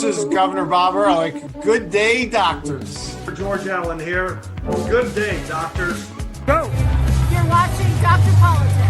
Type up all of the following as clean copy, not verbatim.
is Governor Bobber. I like good day, doctors. George Allen here. Good day, doctors. Go! You're watching Dr. Politics.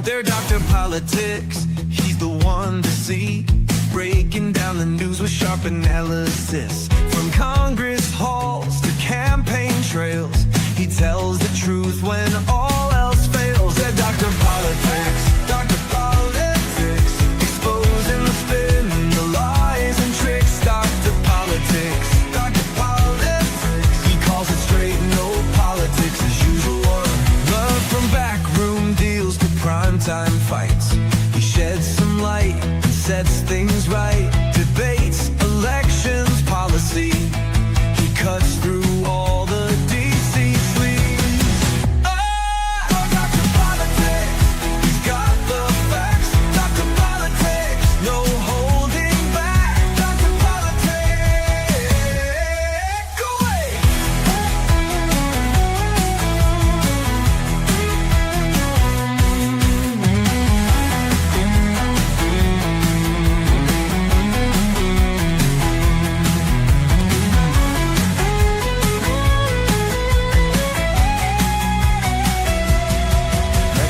They're Dr. Politics. He's the one to see. Breaking down the news with sharp analysis. From Congress halls to campaign trails, he tells the truth when all else fails. They're Dr. Politics. Dr. Politics. Exposing the spin, the lies and tricks. Dr. Politics. Dr. Politics. He calls it straight, no politics as usual. Love from backroom deals to primetime fights. He sheds some light and sets things right. Debates, elections, policy. He cuts through all the DC sleaze. Dr. Politics, he's got the facts. Dr. Politics, no holding back. Dr. Politics, go away.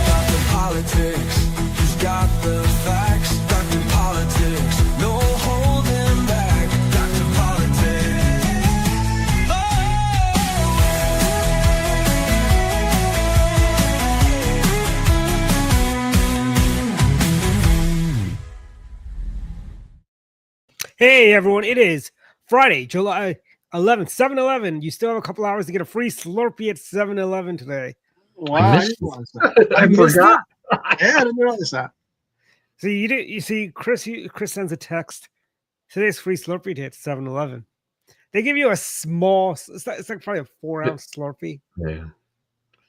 Dr. Politics, he's got the facts. Dr. Politics, no holding back. Dr. Politics. Hey everyone, it is Friday, July 11th, 7-Eleven. You still have a couple hours to get a free Slurpee at 7-Eleven today. Wow, missed I missed forgot. Yeah, I didn't realize that. See, you see, Chris sends a text. Today's free Slurpee day at 7-Eleven. They give you a small, it's like probably a 4-ounce Slurpee. Yeah.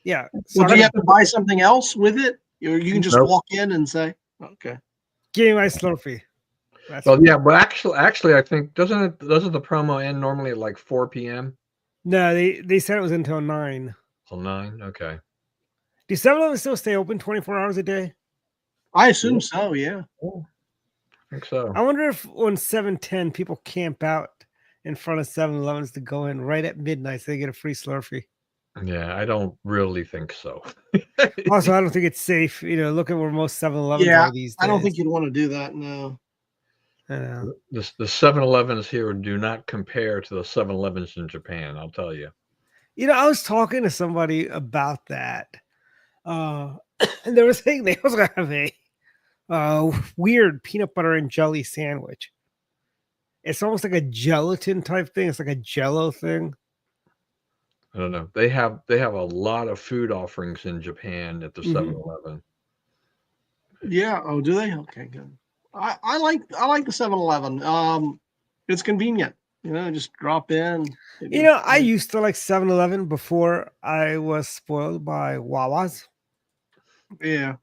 Yeah. So do you have to buy something else with it? You can just Nope. walk in and say, okay. Give me my Slurpee. That's Well, yeah, but actually, I think doesn't the promo end normally at like 4 p.m. No, they said it was until 9. till 9? Okay. Do 7-Eleven still stay open 24 hours a day? I assume so, yeah. I think so. I wonder if on 7-10 people camp out in front of 7-Elevens to go in right at midnight so they get a free Slurpee. Yeah, I don't really think so. Also, I don't think it's safe. Look at where most 7-Elevens Yeah, are these days. I don't think you'd want to do that, no. I know. The 7-Elevens here do not compare to the 7-Elevens in Japan, I'll tell you. I was talking to somebody about that. And they were saying they also have a weird peanut butter and jelly sandwich. It's almost like a gelatin type thing. It's like a Jello thing. I don't know. They have a lot of food offerings in Japan at the Mhm. 7-Eleven. Yeah, oh, do they? Okay, good. I like the 7-Eleven. It's convenient. Just drop in. I used to like 7-Eleven before I was spoiled by Wawa's. Yeah.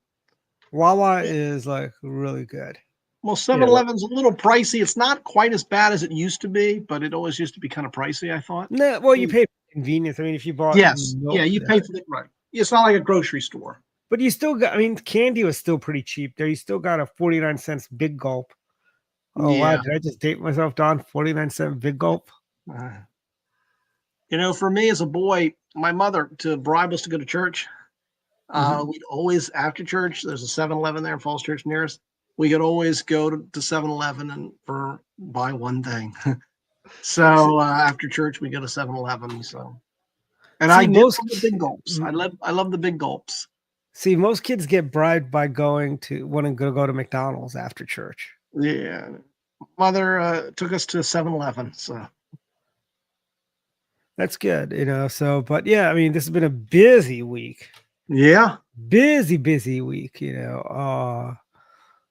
Wawa is like really good. Well, 7-Eleven's a little pricey. It's not quite as bad as it used to be, but it always used to be kind of pricey, I thought. No, well, you pay for convenience. I mean, if you bought Yes. milk Yeah, you there. pay for the right. It's not like a grocery store. But you still got, candy was still pretty cheap there. You still got a 49 cents big gulp. Oh, wow. Yeah. Did I just date myself, Don? 49-cent big gulp? For me as a boy, my mother, to bribe us to go to church, we'd always, after church, there's a 7-Eleven there in Falls Church near us. We could always go to 7-Eleven and buy one thing. So after church, we go to 7-Eleven. So, and I love the big gulps. I love the big gulps. See, most kids get bribed by wanting to go to McDonald's after church. Yeah. Mother took us to 7-Eleven. So That's good, So, but yeah, this has been a busy week. yeah. Busy week, A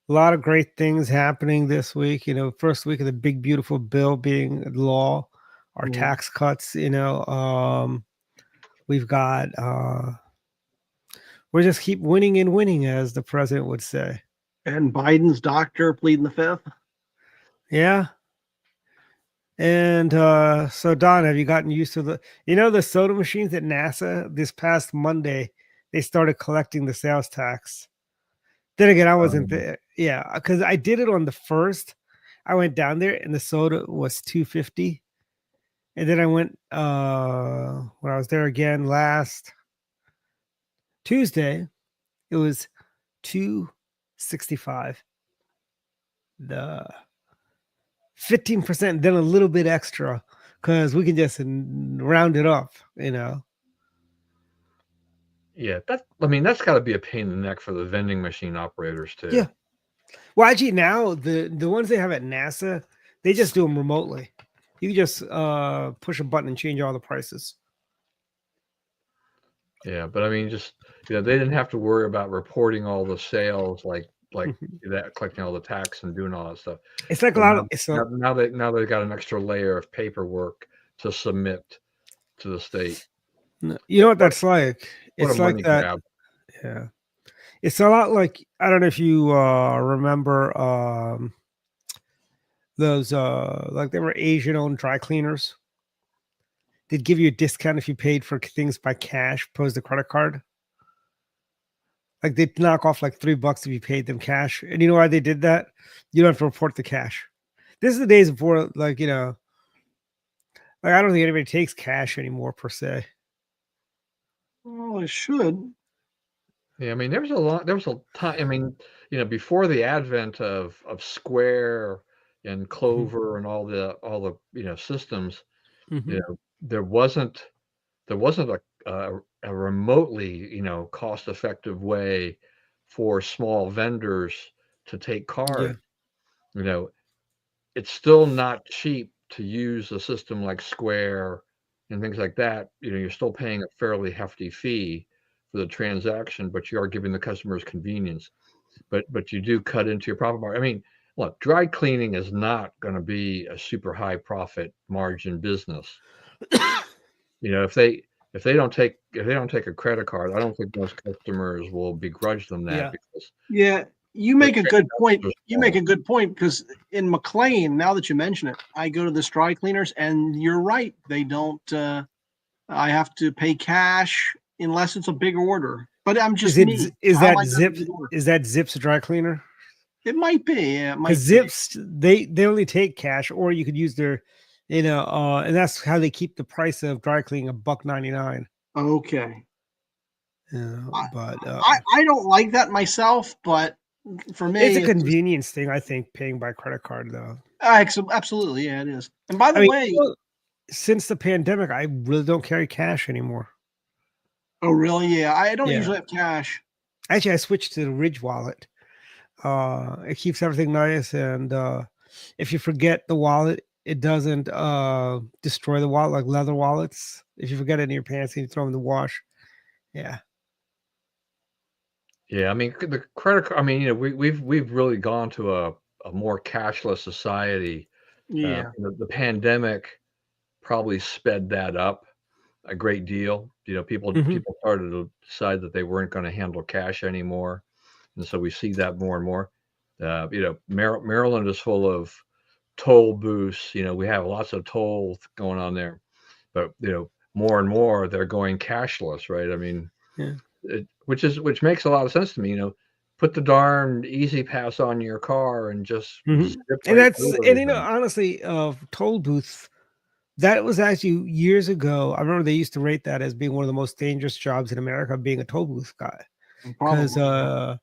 lot of great things happening this week. First week of the big, beautiful bill being law, our tax cuts, we've got, we just keep winning and winning, as the president would say. And Biden's doctor pleading the fifth. Yeah. And so, Don, have you gotten used to the soda machines at NASA? This past Monday, they started collecting the sales tax. Then again, I wasn't Um, there. Yeah, because I did it on the first. I went down there and the soda was $2.50. And then I went when I was there again last Tuesday, it was $2.65. The 15%, then a little bit extra because we can just round it up, yeah, that's got to be a pain in the neck for the vending machine operators too. Yeah. Well, actually, now the ones they have at NASA, they just do them remotely. You can just push a button and change all the prices. Yeah, but I mean, just they didn't have to worry about reporting all the sales, like that, collecting all the tax and doing all that stuff. It's like a But lot now, of it's now, now they now they've got an extra layer of paperwork to submit to the state. you know what What that's like. what a It's like money that. grab! Yeah. It's a lot like, I don't know if you remember those like they were Asian owned dry cleaners. They'd give you a discount if you paid for things by cash opposed to credit card. Like they'd knock off like $3 if you paid them cash. And you know why they did that? You don't have to report the cash. This is the days before, like, like I don't think anybody takes cash anymore per se. Well, it should. Yeah, I mean, there was a time. I mean, before the advent of Square and Clover and all the systems, Mhm. there wasn't a remotely cost effective way for small vendors to take Yeah. cards. You know, it's still not cheap to use a system like Square and things like that. You're still paying a fairly hefty fee for the transaction, but you are giving the customers convenience. But you do cut into your profit margin. I mean, look, dry cleaning is not going to be a super high profit margin business. If they don't take a credit card, I don't think most customers will begrudge them that Yeah. because Yeah, you the make a good point. transactions are You make small. a good point because in McLean, now that you mention it, I go to the dry cleaners, and you're right. They don't. I have to pay cash unless it's a big order. But I'm just me. Is I that like Zips? big order. Is that Zips dry cleaner? It might be. Yeah, it Because might be. Zips, they only take cash, or you could use their, and that's how they keep the price of dry cleaning $1.99. Okay. But I don't like that myself, but for me, it's a it's just convenience thing, I think, paying by credit card though. absolutely, yeah, it is. And by I the mean, way, since the pandemic, I really don't carry cash anymore. oh really? Yeah, I don't Yeah. usually have cash. Actually, I switched to the Ridge wallet. It keeps everything nice, and if you forget the wallet, it doesn't destroy the wallet like leather wallets. If you forget it in your pants and you throw them in the wash, yeah. Yeah, I mean the credit card. I mean, we've really gone to a more cashless society. Yeah. The pandemic probably sped that up a great deal. People Mhm. people started to decide that they weren't going to handle cash anymore, and so we see that more and more. Maryland is full of toll booths. We have lots of toll going on there, but more and more they're going cashless, right? I mean, Yeah. which makes a lot of sense to me. Put the darn Easy Pass on your car and just Mhm. zip And right that's through and everything. honestly, toll booths. That was actually years ago. I remember they used to rate that as being one of the most dangerous jobs in America, being a toll booth guy, because Probably.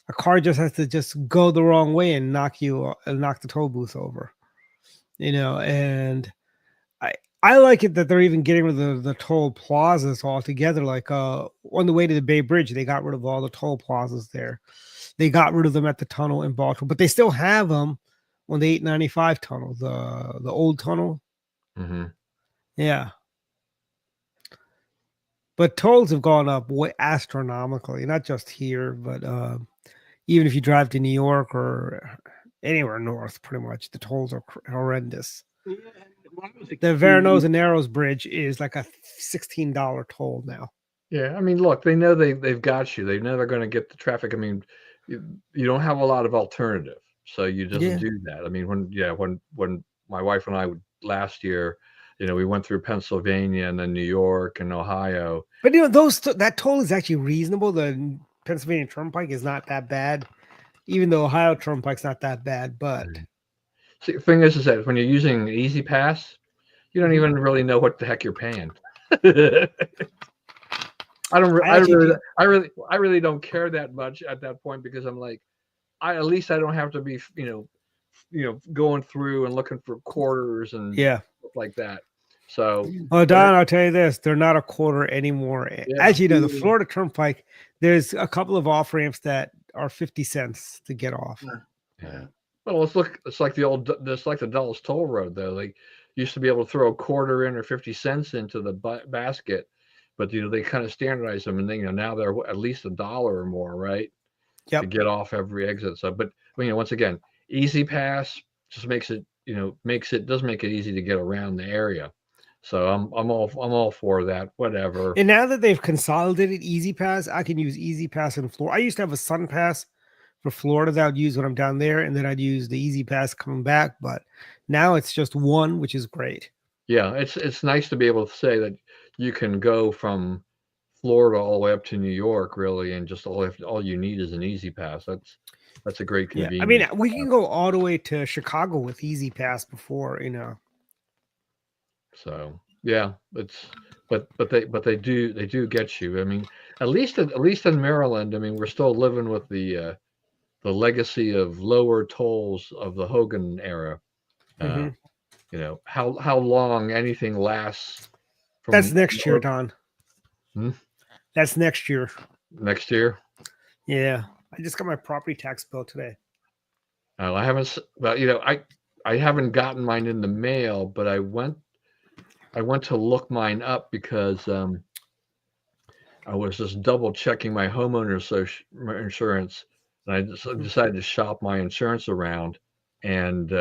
a car just has to just go the wrong way and knock the toll booth over. And I I like it that they're even getting rid of the toll plazas altogether. Like on the way to the Bay Bridge, they got rid of all the toll plazas there. They got rid of them at the tunnel in Baltimore, but they still have them on the 895 tunnel, the old tunnel. Hmm. Yeah. But tolls have gone up way astronomically, not just here, but even if you drive to New York or anywhere north, pretty much the tolls are horrendous. Yeah, when I was a The kid, Veranosa Narrows Bridge is like a $16 toll now. Yeah, I mean, look, they know they've got you. They know they're going to get the traffic. I mean, you don't have a lot of alternative, so you just Yeah. do that. I mean, when my wife and I last year we went through Pennsylvania and then New York and Ohio. But that toll is actually reasonable. The Pennsylvania Turnpike is not that bad, even though Ohio Turnpike's not that bad. But See, the thing is that when you're using Easy Pass, you don't even really know what the heck you're paying. I really don't care that much at that point, because I'm like, at least I don't have to be, going through and looking for quarters and yeah. stuff like that. So, well, Don, I'll tell you this: they're not a quarter anymore. Yeah. As you know, the Florida Turnpike, there's a couple of off ramps that are 50 cents to get off. Yeah. Well, it's like the Dulles Toll Road, though. Like, used to be able to throw a quarter in or 50 cents into the basket, but they kind of standardized them, and then now they're at least $1 or more, right? Yep. To get off every exit. So, but once again, Easy Pass just makes it does make it easy to get around the area. So I'm all for that. Whatever. And now that they've consolidated Easy Pass, I can use Easy Pass in Florida. I used to have a Sun Pass for Florida that I'd use when I'm down there, and then I'd use the Easy Pass coming back. But now it's just one, which is great. Yeah, it's nice to be able to say that you can go from Florida all the way up to New York, really, and just all you need is an Easy Pass. That's a great convenience. Yeah, I mean, we can go all the way to Chicago with Easy Pass before, So yeah, but they do get you. I mean, at least in Maryland, I mean, we're still living with the legacy of lower tolls of the Hogan era. How long anything lasts. That's next year, Don. That's next year. Next year. Yeah, I just got my property tax bill today. I haven't. Well, I haven't gotten mine in the mail, but I went to look mine up because I was just double checking my homeowner's insurance, and I just decided to shop my insurance around, and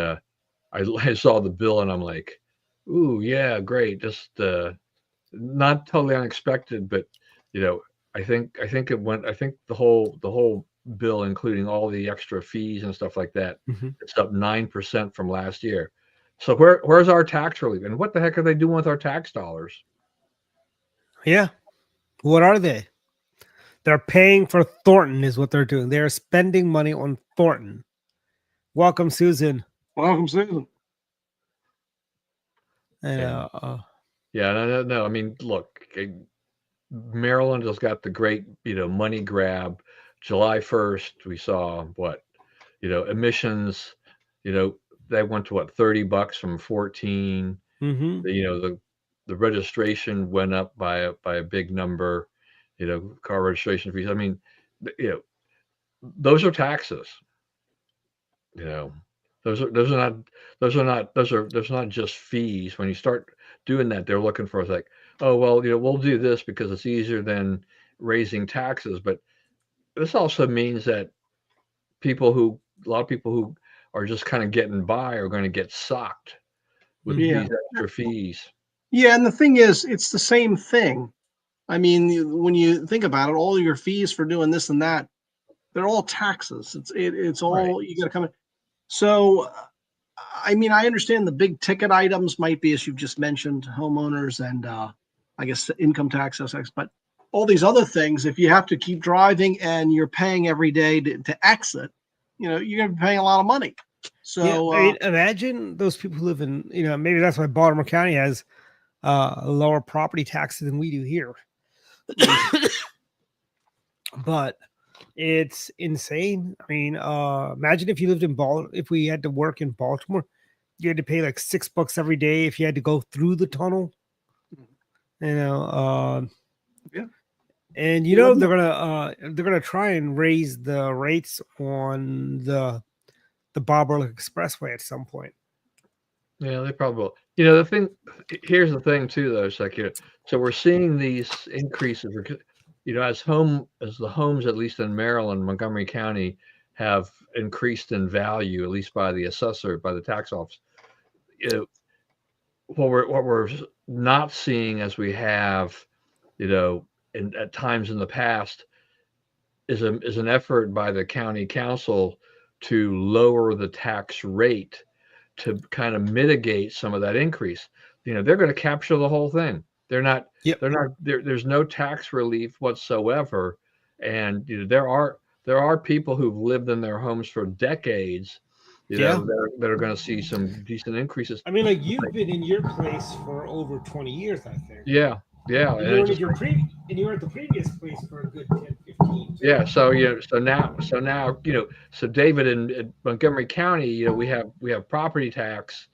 I saw the bill, and I'm like, "Ooh, yeah, great!" Just not totally unexpected, but I think it went. I think the whole bill, including all the extra fees and stuff like that, it's up 9% from last year. So where's our tax relief, and what the heck are they doing with our tax dollars? Yeah, what are they? They're paying for Thornton, is what they're doing. They're spending money on Thornton. Welcome, Susan. Welcome, Susan. And, yeah, no. I mean, look, Maryland has got the great, money grab. July 1st, we saw emissions, they went to $30 from 14. The registration went up by a big number, car registration fees. I mean, those are taxes. Those are not just fees. When you start doing that, they're looking for, it's like, oh, well, we'll do this because it's easier than raising taxes. But this also means that a lot of people who are just kind of getting by are going to get socked with these extra fees. Yeah, and the thing is, it's the same thing. I mean, when you think about it, all your fees for doing this and that, they're all taxes. It's all right. You got to come in. So, I mean, I understand the big ticket items might be, as you've just mentioned, homeowners and I guess income tax, but all these other things, if you have to keep driving and you're paying every day to exit, you're going to be paying a lot of money. So I mean, imagine those people who live in, maybe that's why Baltimore County has lower property taxes than we do here. But it's insane. I mean, imagine if you lived in if we had to work in Baltimore, you had to pay like $6 every day if you had to go through the tunnel. Yeah. And they're gonna try and raise the rates on the Bob Ehrlich Expressway at some point. Yeah, they probably will. Here's the thing too, though. It's like, so we're seeing these increases, as the homes, at least in Maryland, Montgomery County, have increased in value, at least by the assessor, by the tax office. What we're not seeing, as we have, at times in the past, is an effort by the county council to lower the tax rate to kind of mitigate some of that increase. they're going to capture the whole thing. They're not. Yep. They're not. There's no tax relief whatsoever, and there are people who've lived in their homes for decades, Yeah. that are going to see some decent increases. I mean, like you've been in your place for over 20 years, I think. Yeah, yeah, And you were and you were at the previous place for a good 10, 15. yeah. So now so David in Montgomery County, we have property tax,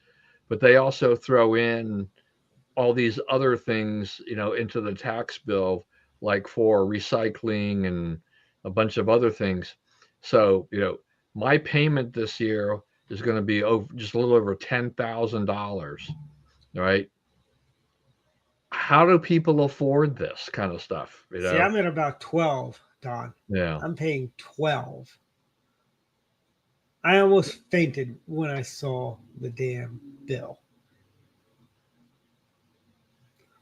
but they also throw in all these other things, into the tax bill, like for recycling and a bunch of other things. So, my payment this year is going to be just a little over $10,000. Right? How do people afford this kind of stuff? See, I'm at about 12, Don. Yeah. I'm paying 12. I almost fainted when I saw the damn bill.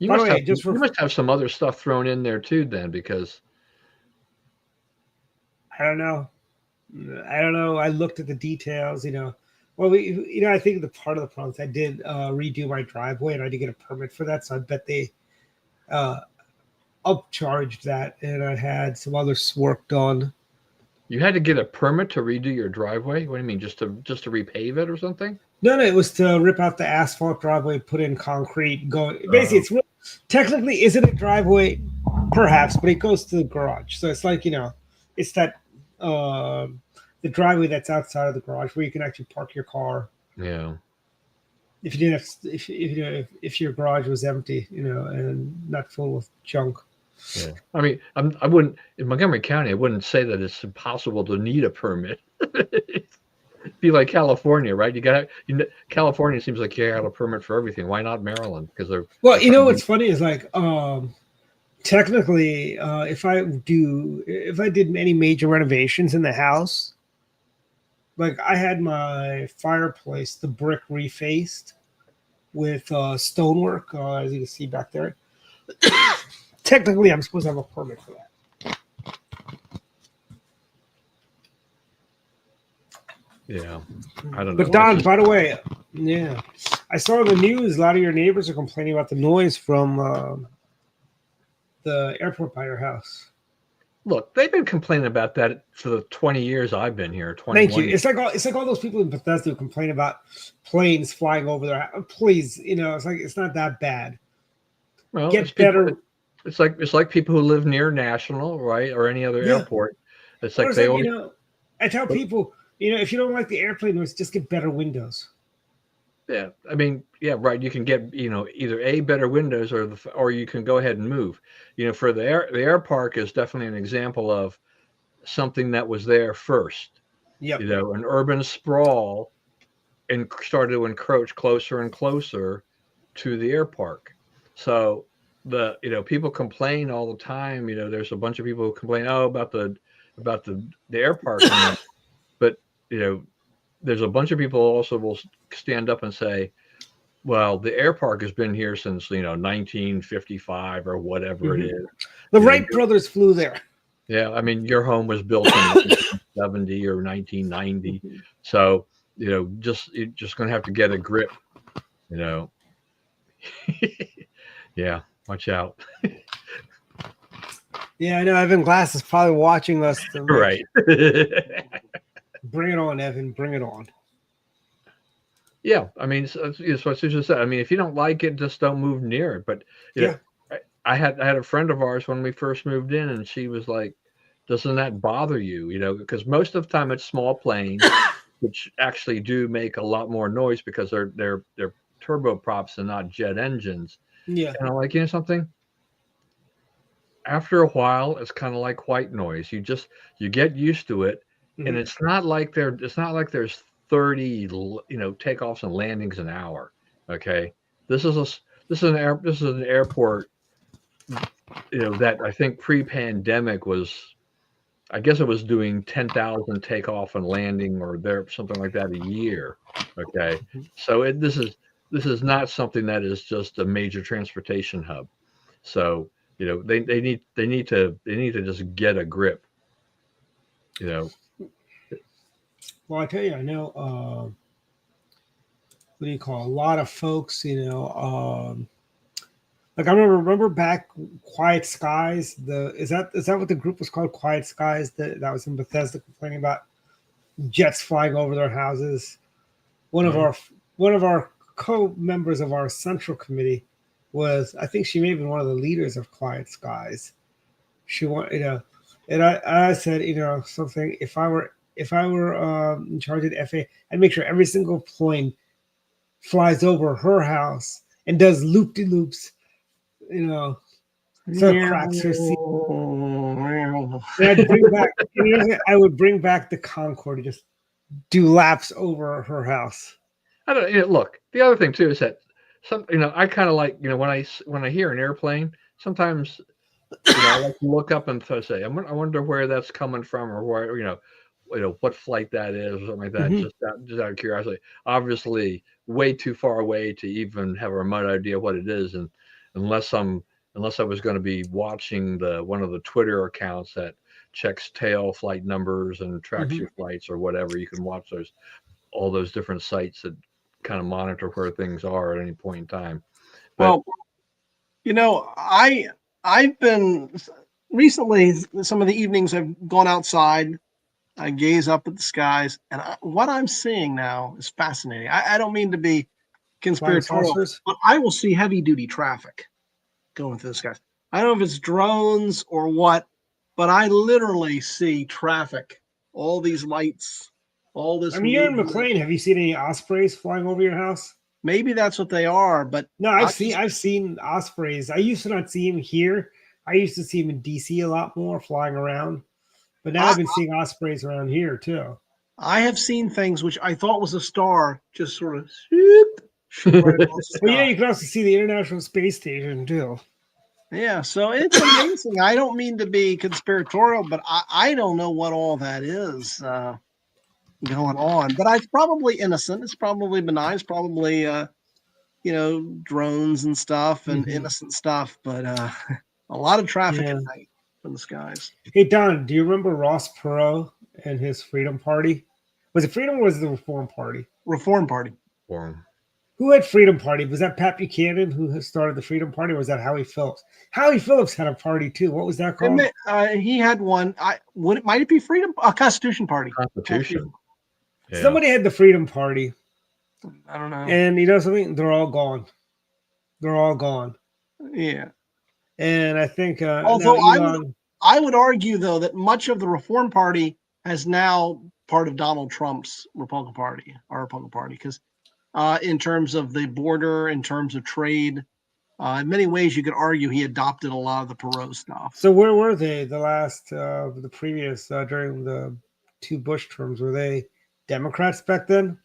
You By the must way, have you must have some other stuff thrown in there too, then, because I don't know. I looked at the details, Well, I think the part of the problem is I did redo my driveway and I did get a permit for that. So I bet they upcharged that, and I had some other work done. you had to get a permit to redo your driveway. What do you mean, just to repave it or something? No, it was to rip out the asphalt driveway, put in concrete. Basically, technically, is it a driveway? Perhaps, but it goes to the garage. So it's like, it's that the driveway that's outside of the garage where you can actually park your car. Yeah. If you didn't have, if your garage was empty, and not full with junk. Yeah. I mean, I wouldn't, in Montgomery County, I wouldn't say that it's impossible to need a permit. It'd be like California, right? California seems like you got a permit for everything. Why not Maryland? Because they're what's funny is like technically, if I did any major renovations in the house, like I had my fireplace, the brick refaced with stonework, as you can see back there. Technically, I'm supposed to have a permit for that. Yeah, I don't know. But Don, by the way, yeah, I saw the news. A lot of your neighbors are complaining about the noise from the airport by your house. Look, they've been complaining about that for the 20 years I've been here. 21 Thank you. It's like all those people in Bethesda who complain about planes flying over their house. Please, it's like it's not that bad. Well, Get better. It's like people who live near National, right, or any other airport. It's like they always. I tell people, if you don't like the airplane noise, just get better windows. Yeah, I mean, yeah, right. You can get, either better windows or you can go ahead and move. For the air park is definitely an example of something that was there first. Yeah. An urban sprawl and started to encroach closer and closer to the air park. So people complain all the time. There's a bunch of people who complain about the air park, but there's a bunch of people also will stand up and say, well, the air park has been here since 1955 or whatever it is. The Wright brothers flew there. Yeah, I mean, your home was built in 1970 or 1990, so you're just going to have to get a grip. Yeah, watch out. Yeah, I know. Evan Glass is probably watching us. Right. Bring it on, Evan. Bring it on. Yeah, I mean, so what Susan said. I mean, if you don't like it, just don't move near it. But I had a friend of ours when we first moved in, and she was like, "Doesn't that bother you?" Because most of the time it's small planes, which actually do make a lot more noise because they're turboprops and not jet engines. Yeah. And I'm like, something? After a while, it's kind of like white noise. You get used to it. And it's not like there's 30 takeoffs and landings an hour. Okay, this is an airport that I think pre-pandemic I guess it was doing 10,000 takeoff and landing or something like that a year. Okay, so this is not something that is just a major transportation hub. So they need to just get a grip. Well, I tell you, I know what do you call it? A lot of folks, like I remember back Quiet Skies. Is that what the group was called? Quiet Skies. That was in Bethesda complaining about jets flying over their houses. One of our co-members of our central committee was, I think she may have been one of the leaders of Quiet Skies. She wanted, and I said, something. If I were in charge of the FAA, I'd make sure every single plane flies over her house and does loop-de-loops, so it cracks her seat. And I would bring back the Concorde to just do laps over her house. I don't look. The other thing too is that I kind of like, when I hear an airplane, sometimes I like to look up and say, I wonder where that's coming from, or where what flight that is, or something like that. Mm-hmm. Just out of curiosity. Obviously, way too far away to even have a remote idea what it is, and unless I was going to be watching one of the Twitter accounts that checks tail flight numbers and tracks your flights or whatever, you can watch all those different sites that kind of monitor where things are at any point in time. But, well, I've been recently, some of the evenings I've gone outside, I gaze up at the skies, and what I'm seeing now is fascinating. I don't mean to be conspiratorial, but I will see heavy duty traffic going through the skies. I don't know if it's drones or what, but I literally see traffic, all these lights, all this. I mean, you're in McLean. Have you seen any ospreys flying over your house? Maybe that's what they are, but no, I've seen ospreys. I used to not see them here. I used to see them in DC a lot more, flying around. But now I've been seeing ospreys around here too. I have seen things which I thought was a star, just sort of shoot right across the sky. Well, you can also see the International Space Station too. Yeah, so it's amazing. I don't mean to be conspiratorial, but I don't know what all that is going on. But it's probably innocent. It's probably benign. It's probably drones and stuff and innocent stuff. But a lot of traffic at night from the skies. Hey Don, do you remember Ross Perot and his Freedom Party? Was it Freedom or was it the Reform Party? Reform Party. Reform. Who had Freedom Party? Was that Pat Buchanan who started the Freedom Party, or was that Howie Phillips? Howie Phillips had a party too. What was that called? He had one. Might it be Freedom? Constitution Party. Constitution. Yeah. Somebody had the Freedom Party. I don't know. And you know something? They're all gone. They're all gone. Yeah. And I think, although I would argue though that much of the Reform Party has now part of Donald Trump's Republican Party, because in terms of the border, in terms of trade, in many ways you could argue he adopted a lot of the Perot stuff. So where were they the previous during the two Bush terms? Were they Democrats back then?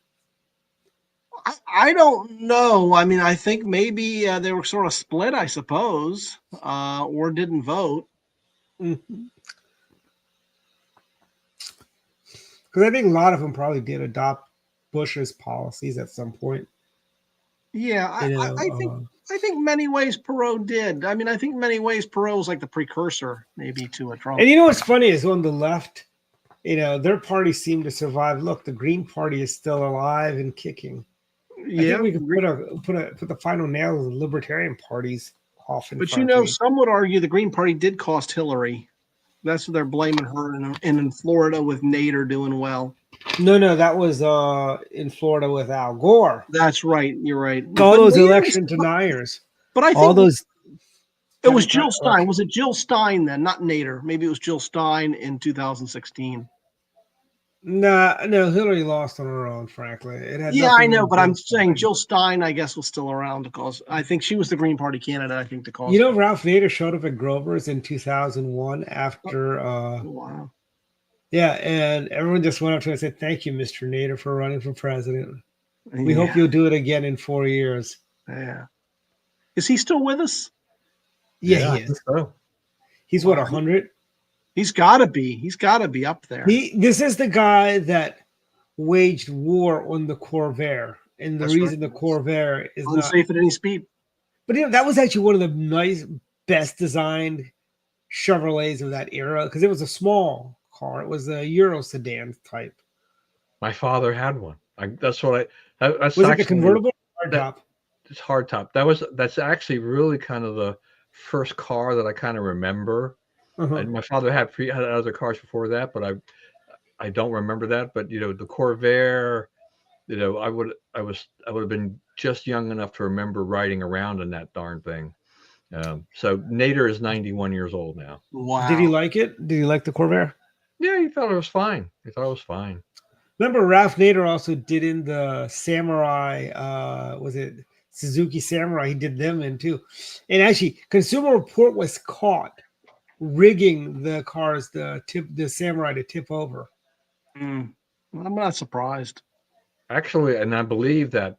I don't know. I mean, I think maybe they were sort of split, I suppose, or didn't vote. Mm-hmm. Because I think a lot of them probably did adopt Bush's policies at some point. Yeah, I think many ways Perot did. I mean, I think many ways Perot was like the precursor, maybe, to a Trump. And you know what's funny is on the left, their party seemed to survive. Look, the Green Party is still alive and kicking. Yeah, I think we could put the final nail of the Libertarian parties off. But some would argue the Green Party did cost Hillary. That's what they're blaming her in Florida with Nader doing well. No, that was in Florida with Al Gore. That's right. You're right. All those election deniers. But I think all those. It was Jill Stein. Was it Jill Stein then? Not Nader. Maybe it was Jill Stein in 2016. No, Hillary lost on her own, frankly. I know, but I'm saying Jill Stein, I guess, was still around because I think she was the Green Party candidate, I think, to cause. Ralph Nader showed up at Grover's in 2001 after. Wow. Yeah, and everyone just went up to him and said, "Thank you, Mr. Nader, for running for president. We hope you'll do it again in 4 years." Yeah. Is he still with us? Yeah, he is. He's what, 100? He's got to be. He's got to be up there. This is the guy that waged war on the Corvair, and the reason the Corvair is unsafe at any speed. But that was actually one of the best designed Chevrolets of that era because it was a small car. It was a Euro sedan type. My father had one. That's what that's Was it the actually convertible or that hardtop? it's hardtop. That's actually really kind of the first car that I kind of remember. Uh-huh. And my father had other cars before that, but I don't remember that. But the Corvair, I would have been just young enough to remember riding around in that darn thing. So Nader is 91 years old now. Did he Wow. like it? Did he like the Corvair? Yeah, he thought it was fine. He thought it was fine. Remember, Ralph Nader also did in the Samurai. Was it Suzuki Samurai? He did them in too. And actually, Consumer Report was caught rigging the cars, the Samurai to tip over. I'm not surprised. Actually, and I believe that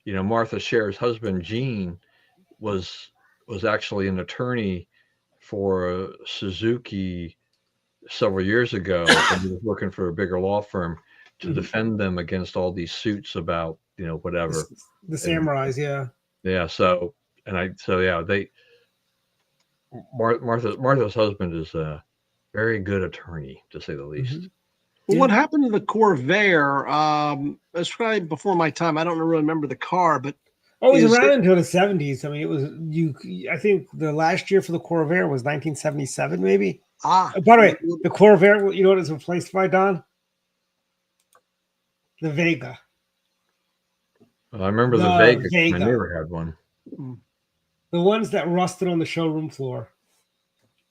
Martha Scher's husband Gene was actually an attorney for Suzuki several years ago, and he was looking for a bigger law firm to defend them against all these suits about whatever. The Samurais, yeah. Yeah. So Martha's husband is a very good attorney, to say the least. Well, Yeah. what happened to the Corvair? That's probably before my time. I don't really remember the car, but Oh, it was Is around it- until the 70s. I mean, it was I think the last year for the Corvair was 1977, maybe. By the way, the Corvair, you know what it's replaced by, Don? The Vega. Well, I remember the The Vega. Vega. My neighbor had one. The ones that rusted on the showroom floor.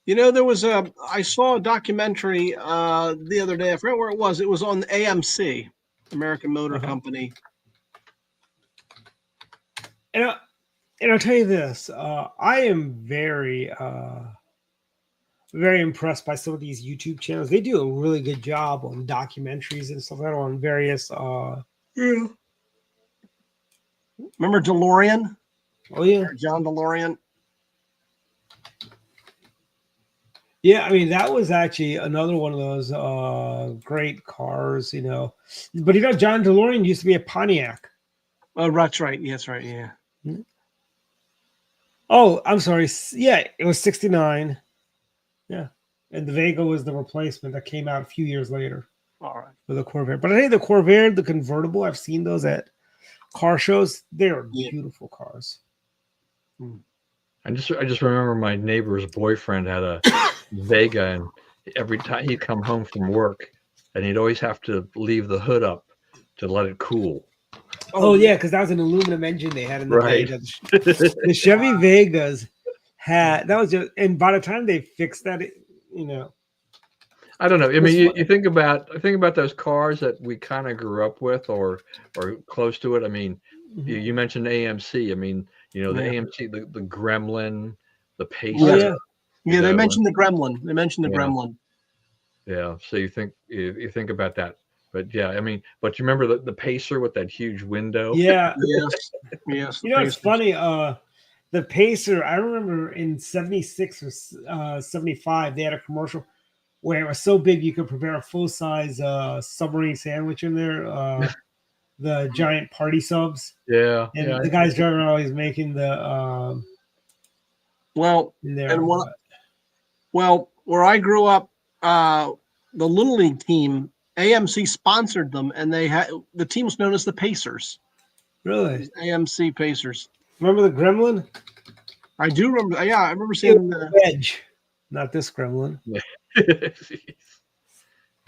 I saw a documentary the other day. I forgot where it was. It was on AMC, American Motor Company. And I'll tell you this, I am very, very impressed by some of these YouTube channels. They do a really good job on documentaries and stuff like that on various. Remember DeLorean? Oh yeah, John DeLorean. yeah. I mean, that was actually another one of those great cars, But John DeLorean used to be a Pontiac. Oh, that's right. Yes, right. Yeah. Oh, I'm sorry. Yeah, it was 69. Yeah. And the Vega was the replacement that came out a few years later All right. for the Corvair. But I think the Corvair, the convertible, I've seen those at car shows. They're beautiful cars. I just remember my neighbor's boyfriend had a Vega, and every time he'd come home from work, and he'd always have to leave the hood up to let it cool. Oh yeah, because that was an aluminum engine they had in the Right. Vega. The Chevy Vegas had that was just, and by the time they fixed that, I don't know. I It was mean, fun. you think about those cars that we kind of grew up with, or close to it. I mean, you mentioned AMC. I mean, the AMC, the Gremlin, the Pacer. Oh, yeah. Yeah, they know, mentioned the Gremlin. They mentioned the Yeah. Gremlin. Yeah. So you think about that, but yeah, I mean, but you remember the Pacer with that huge window? Yeah. Yes. Yes. You know, it's funny. The Pacer, I remember in 76 or 75, they had a commercial where it was so big you could prepare a full size submarine sandwich in there. The giant party subs. Yeah. And Yeah. the guy's driving around, he's making the Well, in there. and where I grew up, the Little League team, AMC sponsored them, and the team was known as the Pacers. Really? AMC Pacers. Remember the Gremlin? I do remember. Yeah, I remember seeing the. Wedge. Not this Gremlin.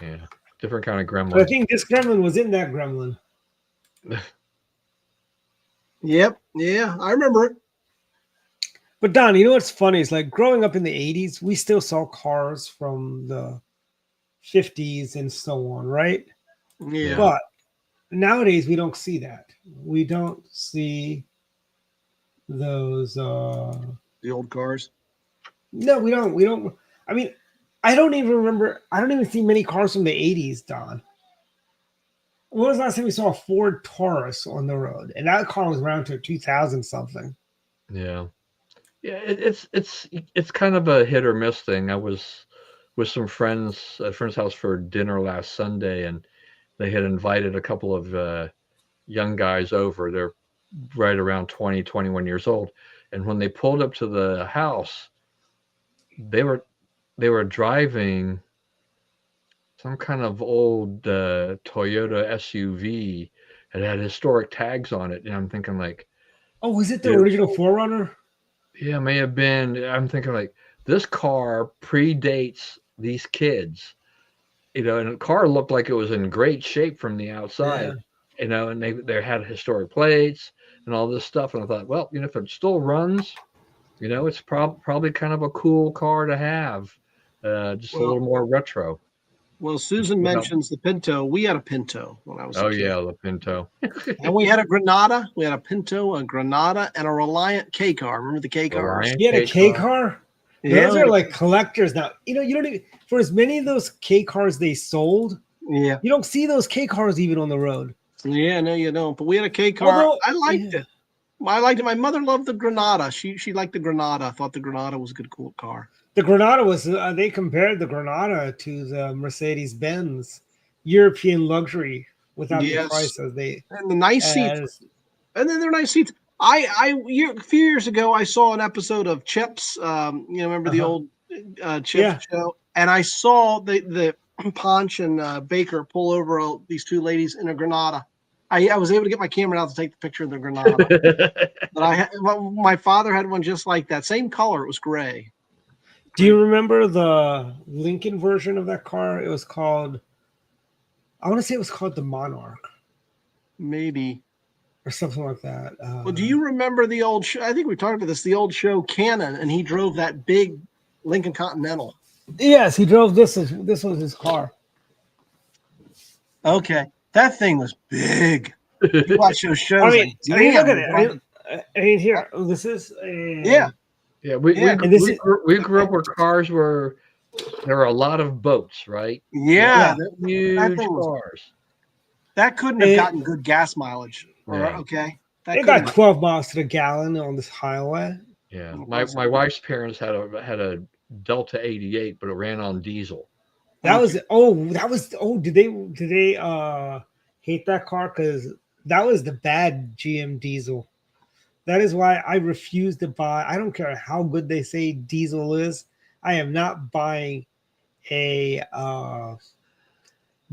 Yeah. Different kind of But I Gremlin. think this Gremlin was in that Gremlin. Yep. Yeah, I remember it. But Don, you know what's funny? It's like growing up in the 80s, we still saw cars from the 50s and so on, right? Yeah. But nowadays we don't see that. We don't see those The old cars. no, we don't. I mean, I don't even see many cars from the 80s, Don. When was the last time we saw a Ford Taurus on the road? And that car was around to 2000 something. Yeah. Yeah, it's kind of a hit or miss thing. I was with some friends at a friend's house for dinner last Sunday, and they had invited a couple of young guys over. They're right around 20, 21 years old. And when they pulled up to the house, they were driving some kind of old Toyota SUV. It had historic tags on it, and I'm thinking like, Oh, was it the Yeah. original Forerunner? yeah, it may have been. I'm thinking like, this car predates these kids, and the car looked like it was in great shape from the outside, and they had historic plates and all this stuff. And I thought, well, if it still runs, it's probably kind of a cool car to have, just a Well, little more retro. well, Susan Without- mentions the Pinto. We had a Pinto when I was Oh a kid. yeah, the Pinto. And we had a Granada. We had a Pinto, a Granada, and a Reliant K car. Remember the K cars? Reliant You had a K car. car? Yeah. Those are like collectors now. You don't even, for as many of those K cars they sold, Yeah. you don't see those K cars even on the road. Yeah, no, you don't. But we had a K car. Although- I liked it. I liked it. My mother loved the Granada. She liked the Granada. I thought the Granada was a good, cool car. The Granada was, they compared the Granada to the Mercedes Benz European luxury without the Yes. price as they, And the nice seats. as, And then they're nice seats. A few years ago, I saw an episode of Chips. Remember the old Chips Yeah. show? And I saw the Ponch and Baker pull over these two ladies in a Granada. I was able to get my camera out to take the picture of the Granada. But my father had one just like that, same color. It was gray. do you remember the Lincoln version of that car? It was called, I want to say it was called the Monarch Maybe. or something like that. Well, do you remember the old show? I think we talked about this. The old show Cannon, and he drove that big Lincoln Continental. Yes, he drove this. This was his car. Okay, that thing was big. You watch those shows. I mean, like, look at damn, it. I mean, here, this is a, Yeah. Yeah, we Yeah, and this is- we grew up where cars were. There were a lot of boats, right? Yeah, Huge thing was- cars. that couldn't have It- gotten good gas mileage. Right. Okay, that it couldn't got 12 miles to the gallon on this highway. Yeah, What my was my it? wife's parents had a Delta 88, but it ran on diesel. That was did they hate that car? Because that was the bad GM diesel. That is why I refuse to buy. I don't care how good they say diesel is. I am not buying a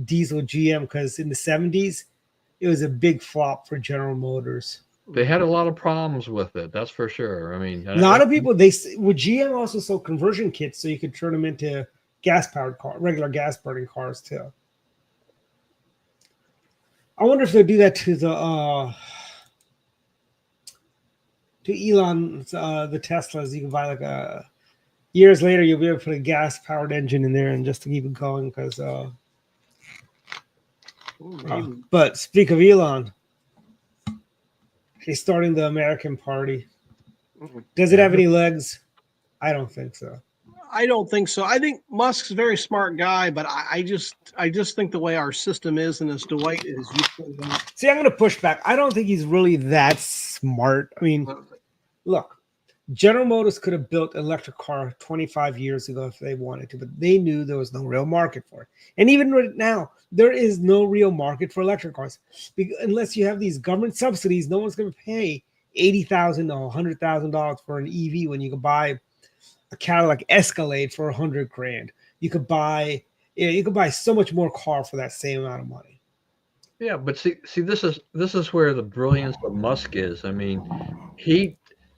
diesel GM because in the 70s it was a big flop for General Motors. They had a lot of problems with it, that's for sure. I mean, A lot of people GM also sold conversion kits so you could turn them into gas-powered car, regular gas-burning cars too. I wonder if they'll do that to the to Elon's the Teslas. You can buy like a years later you'll be able to put a gas-powered engine in there and just to keep it going because. But speak of Elon, he's starting the American Party. Does it have any legs? I don't think so. I don't think so. I think Musk's a very smart guy, but I just think the way our system is, and as Dwight is, See, I'm going to push back. I don't think he's really that smart. I mean, look, General Motors could have built an electric car 25 years ago if they wanted to, but they knew there was no real market for it. And even right now, there is no real market for electric cars. Unless you have these government subsidies, no one's going to pay $80,000 or $100,000 for an EV when you can buy a Cadillac Escalade for $100,000. You could buy so much more car for that same amount of money. Yeah, but see, this is where the brilliance of Musk is. I mean, he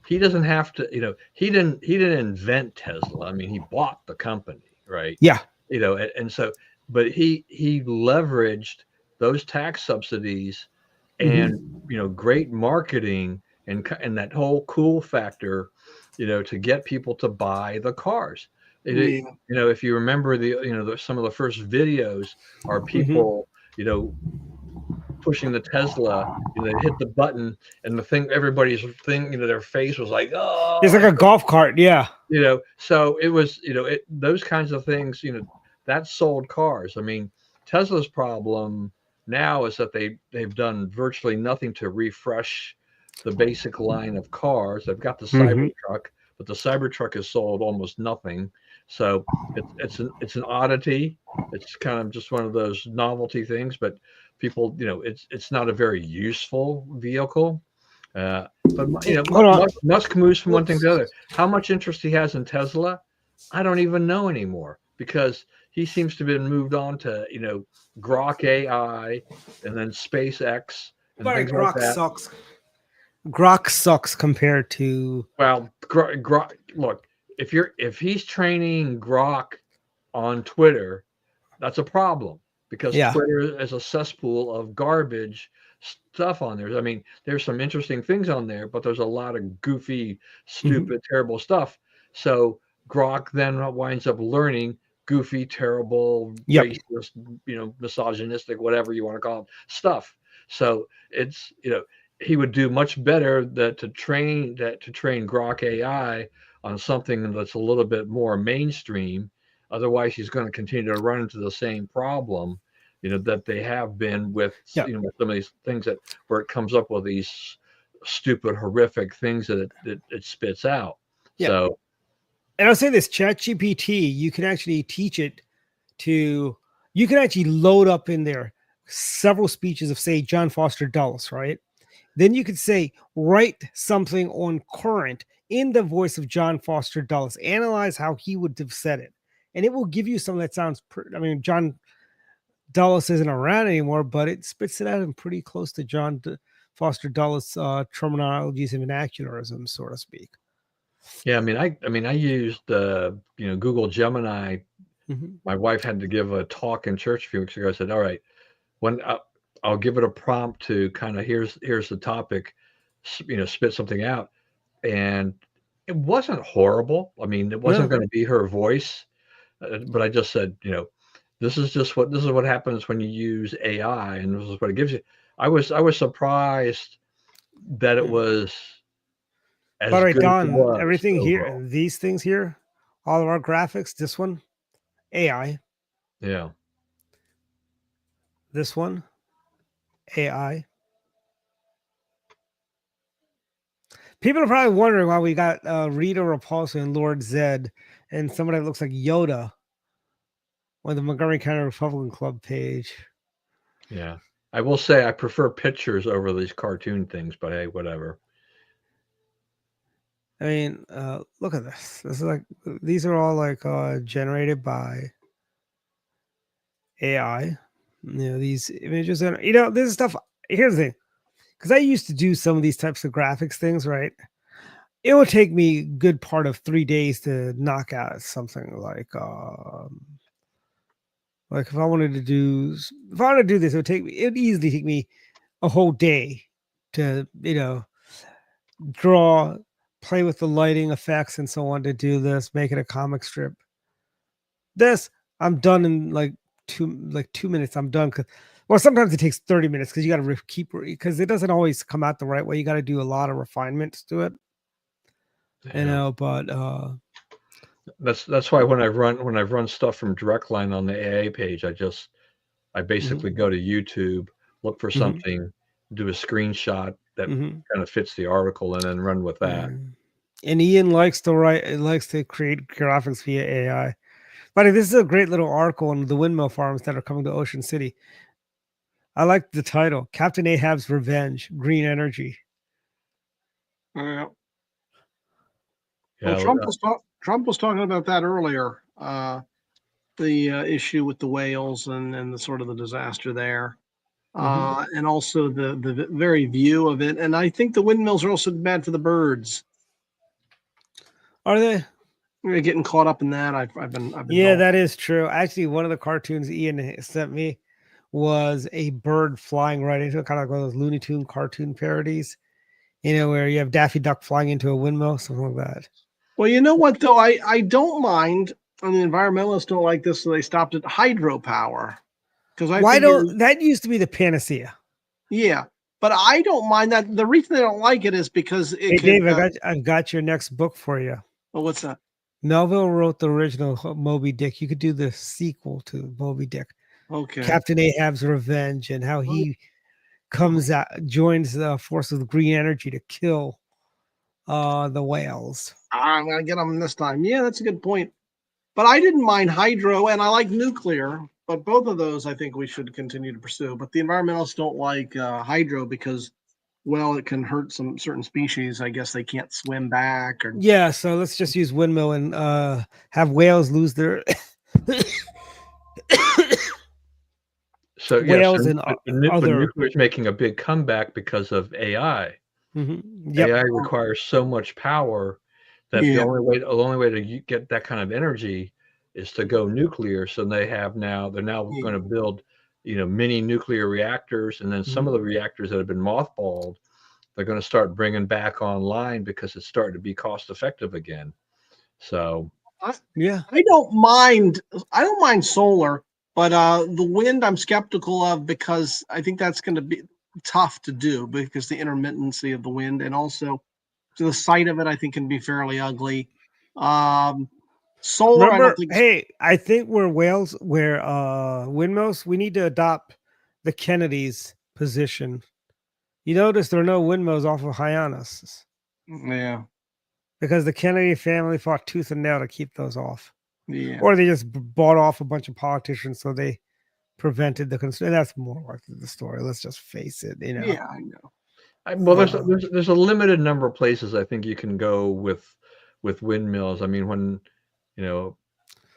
doesn't have to, he didn't invent Tesla. I mean, he bought the company, right? Yeah. And so, but he leveraged those tax subsidies and great marketing and that whole cool factor, to get people to buy the cars. If you remember some of the first videos are people, pushing the Tesla, they hit the button and everybody's their face was like, oh, it's like a golf cart. Yeah. So it was, those kinds of things, that sold cars. I mean, Tesla's problem now is that they've done virtually nothing to refresh the basic line of cars. They've got the Cybertruck, but the Cybertruck has sold almost nothing. So it's an oddity. It's kind of just one of those novelty things, but people, it's not a very useful vehicle. But Musk moves from one thing to the other. How much interest he has in Tesla, I don't even know anymore, because he seems to have been moved on to, Grok AI and then SpaceX and But things like Grok that. sucks. Grok sucks compared to Well, Grok, look, if he's training Grok on Twitter, that's a problem because Yeah. Twitter is a cesspool of garbage stuff on there. I mean, there's some interesting things on there, but there's a lot of goofy, stupid, terrible stuff. So Grok then winds up learning goofy, terrible, Yep. racist, misogynistic, whatever you want to call it, stuff. So it's, he would do much better to train Grok AI on something that's a little bit more mainstream. Otherwise, he's going to continue to run into the same problem, that they have been with, Yeah. with some of these things where it comes up with these stupid, horrific things that it spits out. Yeah. So, and I'll say this: ChatGPT, you can actually teach it you can actually load up in there several speeches of, say, John Foster Dulles, right? Then you could say, write something on current in the voice of John Foster Dulles, analyze how he would have said it, and it will give you something that sounds. John Dulles isn't around anymore, but it spits it out in pretty close to John Foster Dulles' terminologies and vernaculorism, so to speak. yeah, I used Google Gemini. My wife had to give a talk in church a few weeks ago. I said, all right, when I'll give it a prompt to kind of here's the topic, spit something out, and it wasn't horrible. I mean, it wasn't going to be her voice, but I just said, this is what happens when you use AI, and this is what it gives you. I was surprised that it was as All right, good as it Don, was everything here, overall. these things here, all of our graphics, this one, AI. Yeah. This one, AI. People are probably wondering why we got Rita Repulsa and Lord Zed and somebody that looks like Yoda on the Montgomery County Republican Club page. Yeah. I will say I prefer pictures over these cartoon things, but hey, whatever. I mean, look at this. This is like, these are all like generated by AI. These images, and this is stuff. Here's the thing, because I used to do some of these types of graphics things, right? It would take me a good part of 3 days to knock out something like if I wanted to do this, it'd easily take me a whole day to draw, play with the lighting effects and so on to do this, make it a comic strip. This I'm done in like 2 minutes. I'm done. Well, sometimes it takes 30 minutes because you got to because it doesn't always come out the right way. You got to do a lot of refinements to it. Yeah. But that's why when I've run stuff from DirectLine on the AA page, I basically go to YouTube, look for something, do a screenshot that kind of fits the article, and then run with that. And Ian likes to create graphics via AI. But this is a great little article on the windmill farms that are coming to Ocean City. I like the title, Captain Ahab's Revenge, Green Energy. Yeah. Yeah, Well, Trump was talking about that earlier. The issue with the whales and the sort of the disaster there, and also the very view of it. And I think the windmills are also bad for the birds. Are they? We're getting caught up in that. I've been. Yeah, told. that is true. Actually, one of the cartoons Ian sent me was a bird flying right into it, kind of like one of those Looney Tune cartoon parodies, where you have Daffy Duck flying into a windmill, something like that. Well, you know what, though? I don't mind, and the environmentalists don't like this, so they stopped at hydropower. That used to be the panacea? Yeah, but I don't mind that. The reason they don't like it is because Dave, I've got your next book for you. Oh, what's that? Melville wrote the original Moby Dick. You could do the sequel to Moby Dick. Okay. Captain Ahab's Revenge, and how he comes out, joins the force of green energy to kill the whales. I'm gonna get them this time. Yeah, that's a good point. But I didn't mind hydro, and I like nuclear. But both of those, I think we should continue to pursue. But the environmentalists don't like hydro because, well, it can hurt some certain species. I guess they can't swim back. Yeah, so let's just use windmill and have whales lose their So whales and but other. nuclear is making a big comeback because of AI. Yep. AI requires so much power that the Yeah. only way to get that kind of energy is to go nuclear. So they're now going to build, mini nuclear reactors, and then some of the reactors that have been mothballed, they're going to start bringing back online because it's starting to be cost effective again. So Yeah. I don't mind solar, but the wind I'm skeptical of because I think that's going to be tough to do because the intermittency of the wind, and also the sight of it I think can be fairly ugly. Solar, I don't Remember, think. hey, I think we're windmills, we need to adopt the Kennedy's position. You notice there are no windmills off of Hyannis Yeah, because the Kennedy family fought tooth and nail to keep those off. yeah. Or they just bought off a bunch of politicians, so they prevented the construction. That's more like the story. Let's just face it. Yeah, I know. well, there's a limited number of places I think you can go with windmills. I mean, when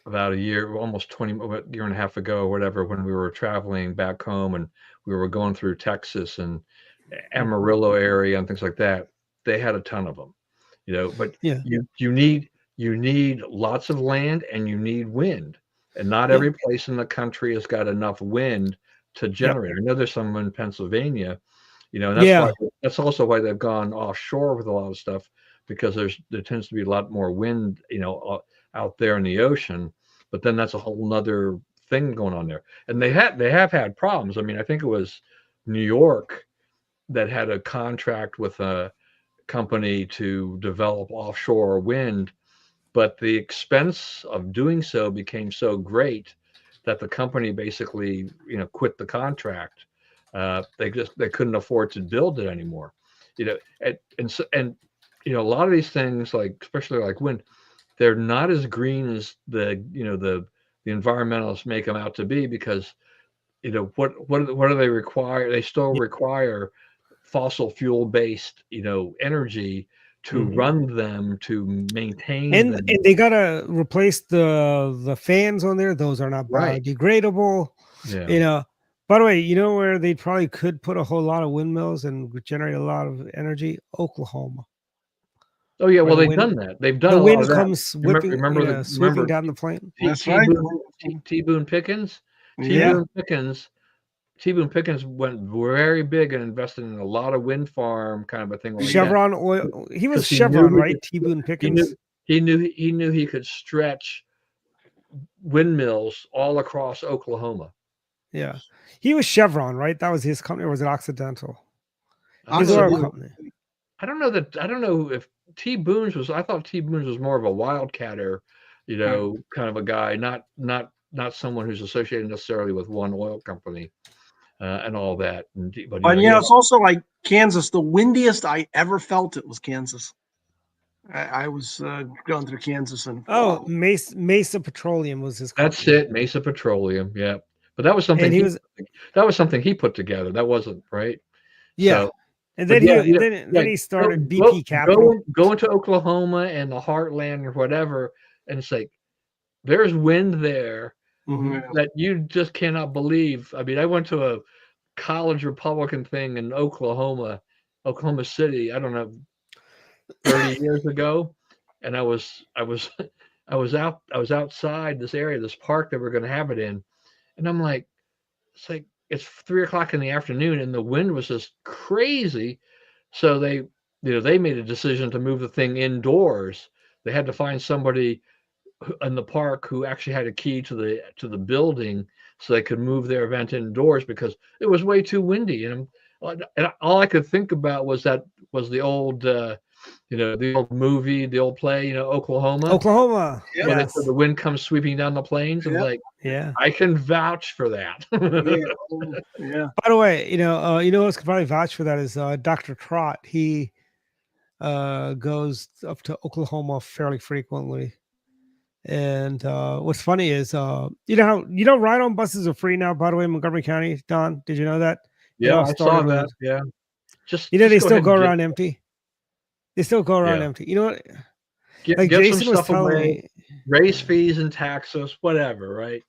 about a year, almost year and a half ago or whatever, when we were traveling back home and we were going through Texas and Amarillo area and things like that, they had a ton of them. But Yeah. you need lots of land and you need wind, and not every place in the country has got enough wind to generate. I know there's some in Pennsylvania, and that's also why they've gone offshore with a lot of stuff, because there tends to be a lot more wind, out there in the ocean. But then that's a whole nother thing going on there. And they have had problems. I mean, I think it was New York that had a contract with a company to develop offshore wind, but the expense of doing so became so great that the company basically, quit the contract. They couldn't afford to build it anymore. And a lot of these things, like especially like wind, they're not as green as the environmentalists make them out to be, because what do they require? They still require fossil fuel based energy to run them, to maintain and them. they gotta replace the fans on there. Those are not Right. biodegradable. Yeah. By the way, where they probably could put a whole lot of windmills and generate a lot of energy? Oklahoma. Oh yeah, Where well the they've wind- done that. They've done The a lot wind of that. comes whipping, swooping down the plane. That's right. T. Boone Pickens. Yeah. T. Boone Pickens went very big and invested in a lot of wind farm kind of a thing like Chevron oil. He was 'Cause he knew Chevron, he right? could- T. Boone that. Pickens. He knew he could stretch windmills all across Oklahoma. Yeah, he was Chevron, right? That was his company, or was it Occidental? His Occidental. oil company. I don't know if T. Boone's was. I thought T. Boone's was more of a wildcatter, kind of a guy, not someone who's associated necessarily with one oil company, and all that. But it's also like Kansas. The windiest I ever felt it was Kansas. I was going through Kansas and Mesa Petroleum was his company. That's it, Mesa Petroleum. Yeah, but that was something he put together. That wasn't right. Yeah. So, and then he started BP Capital. Go into Oklahoma and the heartland or whatever, and it's like there's wind there that you just cannot believe. I mean, I went to a college Republican thing in Oklahoma City. I don't know, 30 years ago, and I was outside this area, this park that we're going to have it in, and I'm like, it's 3:00 in the afternoon, and the wind was just crazy. So they made a decision to move the thing indoors. They had to find somebody in the park who actually had a key to the building, so they could move their event indoors because it was way too windy. And all I could think about was the old, the old movie, the old play, Oklahoma. Yeah. Where they said the wind comes sweeping down the plains. I'm like, I can vouch for that. Yeah. By the way, who else could probably vouch for that is Dr. Trott. He goes up to Oklahoma fairly frequently. And what's funny is, ride-on buses are free now, by the way, in Montgomery County. Don, did you know that? Yeah, I saw that. Yeah. They still go around empty. They still go around empty. You know what? Get Jason some stuff was telling away, me, raise fees and taxes, whatever, right?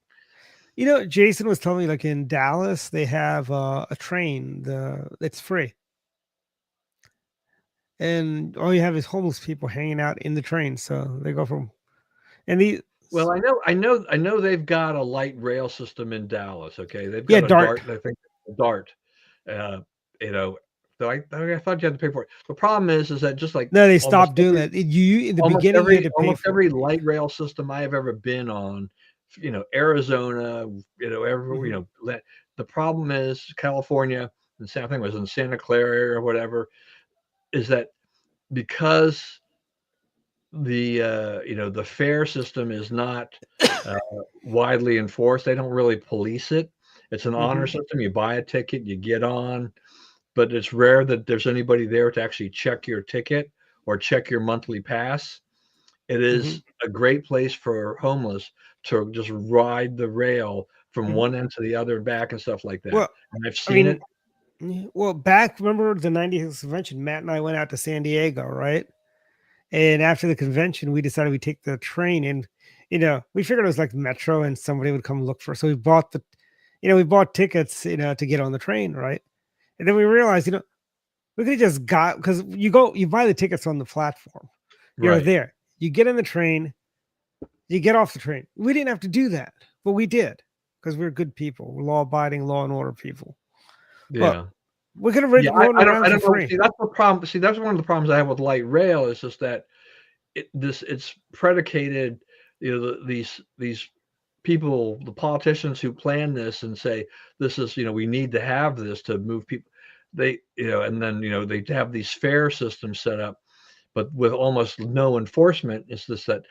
You know, Jason was telling me like in Dallas they have a train. It's free, and all you have is homeless people hanging out in the train. So they go from and the Well, I know they've got a light rail system in Dallas. Okay, they've yeah got a Dart. dart. I think a dart. Uh, you know, so I thought you had to pay for it. The problem is that just like No, they almost stopped doing every that. In the beginning you had to pay almost for every it. light rail system I have ever been on, Arizona, Mhm. the problem is California and I think it was in Santa Clara or whatever, is that because the fare system is not uh, widely enforced. They don't really police it. It's an honor Mhm. system. You buy a ticket, you get on, but it's rare that there's anybody there to actually check your ticket or check your monthly pass. It Mhm. is a great place for homeless to just ride the rail from Mhm. one end to the other and back and stuff like that. Well, And I've I seen mean, it. yeah, well, back remember the '90s convention? Matt and I went out to San Diego, right? And after the convention, we decided we'd take the train, and we figured it was like Metro, and somebody would come look for us. So we bought we bought tickets, to get on the train, right? And then we realized, we could have just got because you buy the tickets on the platform. You're Right. there. You get in the train, you get off the train. We didn't have to do that, but we did because we're good people. We're law-abiding, law and order people. But Yeah. we could have Yeah. I, rode I don't around I for don't know. free. See, that's the problem. See, that's one of the problems I have with light rail is just that it's predicated, these people, the politicians who plan this and say this is, we need to have this to move people. And then they have these fare systems set up, but with almost no enforcement. It's just that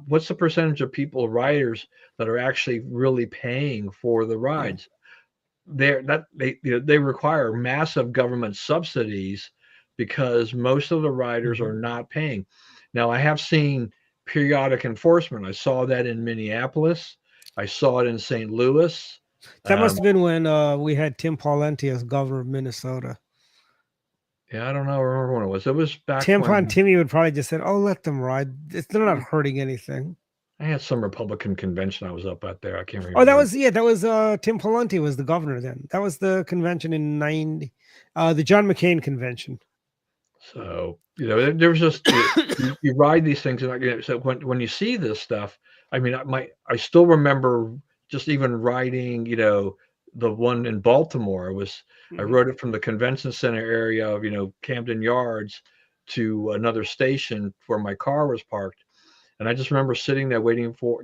what's the percentage of people, riders, that are actually really paying for the Yeah. rides? They require massive government subsidies because most of the riders Mhm. are not paying. Now, I have seen periodic enforcement. I saw that in Minneapolis. I saw it in St. Louis. That must Um, have been when we had Tim Pawlenty as governor of Minnesota. yeah, I don't know. I remember when it was. It was back Tim when Timmy would probably just said, "Oh, let them ride. They're not hurting anything." I had some Republican convention I was up at there. I can't Oh, that remember. was that was Tim Pawlenty was the governor then. That was the convention in '90, the John McCain convention. So, there was just you ride these things, and so when you see this stuff, I mean, I still remember just even riding, the one in Baltimore. I Mhm. rode it from the convention center area of Camden Yards to another station where my car was parked, and I just remember sitting there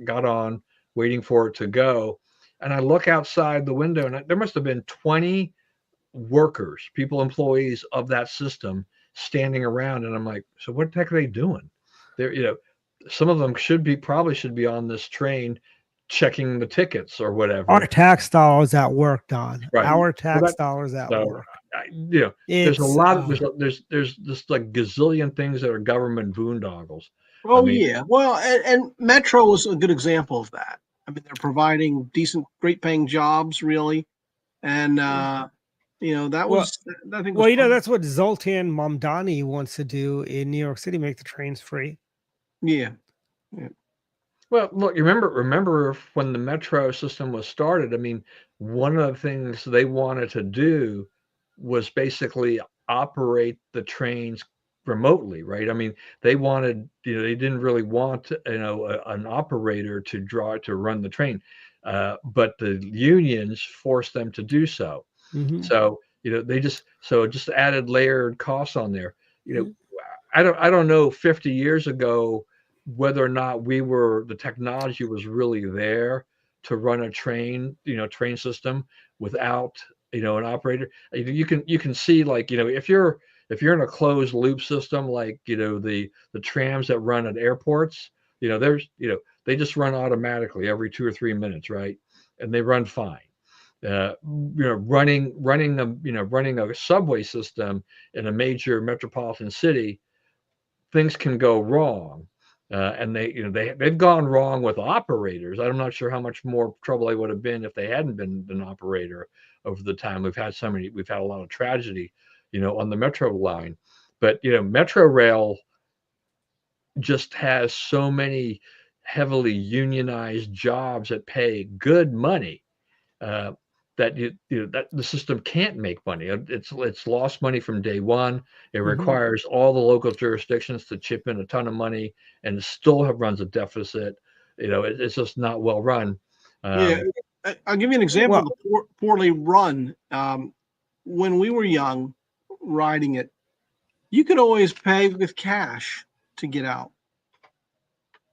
got on, waiting for it to go, and I look outside the window, and there must have been 20 workers, employees of that system standing around. And I'm like, so what the heck are they doing? They're, some of them probably should be on this train checking the tickets or Our whatever. tax dollars at work, Don. Right. Our So tax dollars at so, work. there's a It's lot of, there's just like gazillion things that are government boondoggles. I Oh mean, yeah. Well, and Metro was a good example of that. I mean, they're providing decent, great paying jobs, really, and that well, was I think was that's what Zoltan Mamdani wants to do in New York City, make the trains free. yeah, yeah. well, look, you remember when the metro system was started? I mean, one of the things they wanted to do was basically operate the trains remotely, right? I mean, they wanted, they didn't really want, an operator to run the train, but the unions forced them to do so. Hmm. So, it just added layered costs on there. You know, I don't know 50 years ago whether or not the technology was really there to run a train system without, an operator. You can see, like, if you're in a closed loop system, like, the trams that run at airports, they just run automatically every 2 or 3 minutes, right? And they run fine. Running a subway system in a major metropolitan city, things can go wrong. And they've gone wrong with operators. I'm not sure how much more trouble they would have been if they hadn't been an operator over the time. We've had a lot of tragedy, on the metro line. But Metro Rail just has so many heavily unionized jobs that pay good money, that that the system can't make money. It's lost money from day one. It requires all the local jurisdictions to chip in a ton of money, and it still runs a deficit. It's just not well run. Yeah, I'll give you an example Well, of the poorly run. When we were young, riding it, you could always pay with cash to get out.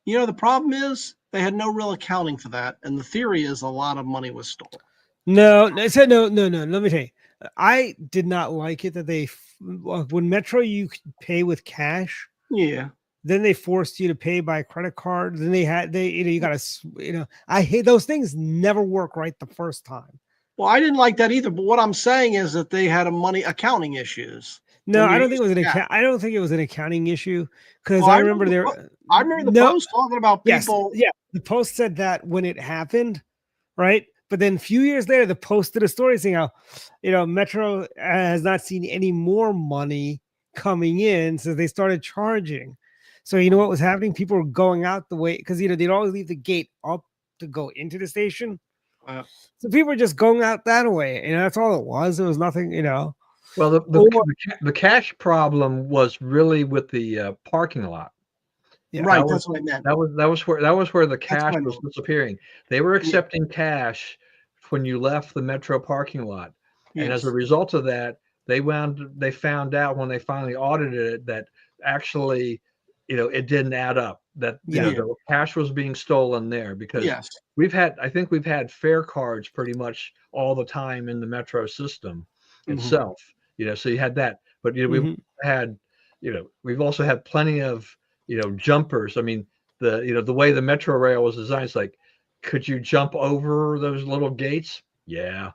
The problem is they had no real accounting for that, and the theory is a lot of money was stolen. no, I said no. Let me tell you, I did not like it that when Metro you could pay with cash. Yeah. Then they forced you to pay by credit card. Then you got to, I hate those things. Never work right the first time. Well, I didn't like that either. But what I'm saying is that they had money accounting issues. No, I don't think it was I don't think it was an accounting issue because Well, I remember I remember the post talking about people. Yes, yeah, the post said that when it happened, right? But then a few years later, the post did a story saying how, Metro has not seen any more money coming in, so they started charging. So you know what was happening? People were going out the way because they'd always leave the gate up to go into the station. So people were just going out that way, that's all it was. It was nothing, Well, the cash problem was really with the parking lot. Yeah, right. That's what I meant. That was where the cash was disappearing. They were accepting cash when you left the Metro parking lot, and as a result of that, they found out when they finally audited it that actually, it didn't add up. That the cash was being stolen there because I think we've had fare cards pretty much all the time in the Metro system itself. So you had that, but we've had, we've also had plenty of jumpers. I mean, the way the Metro rail was designed, it's like, could you jump over those little gates? Yeah.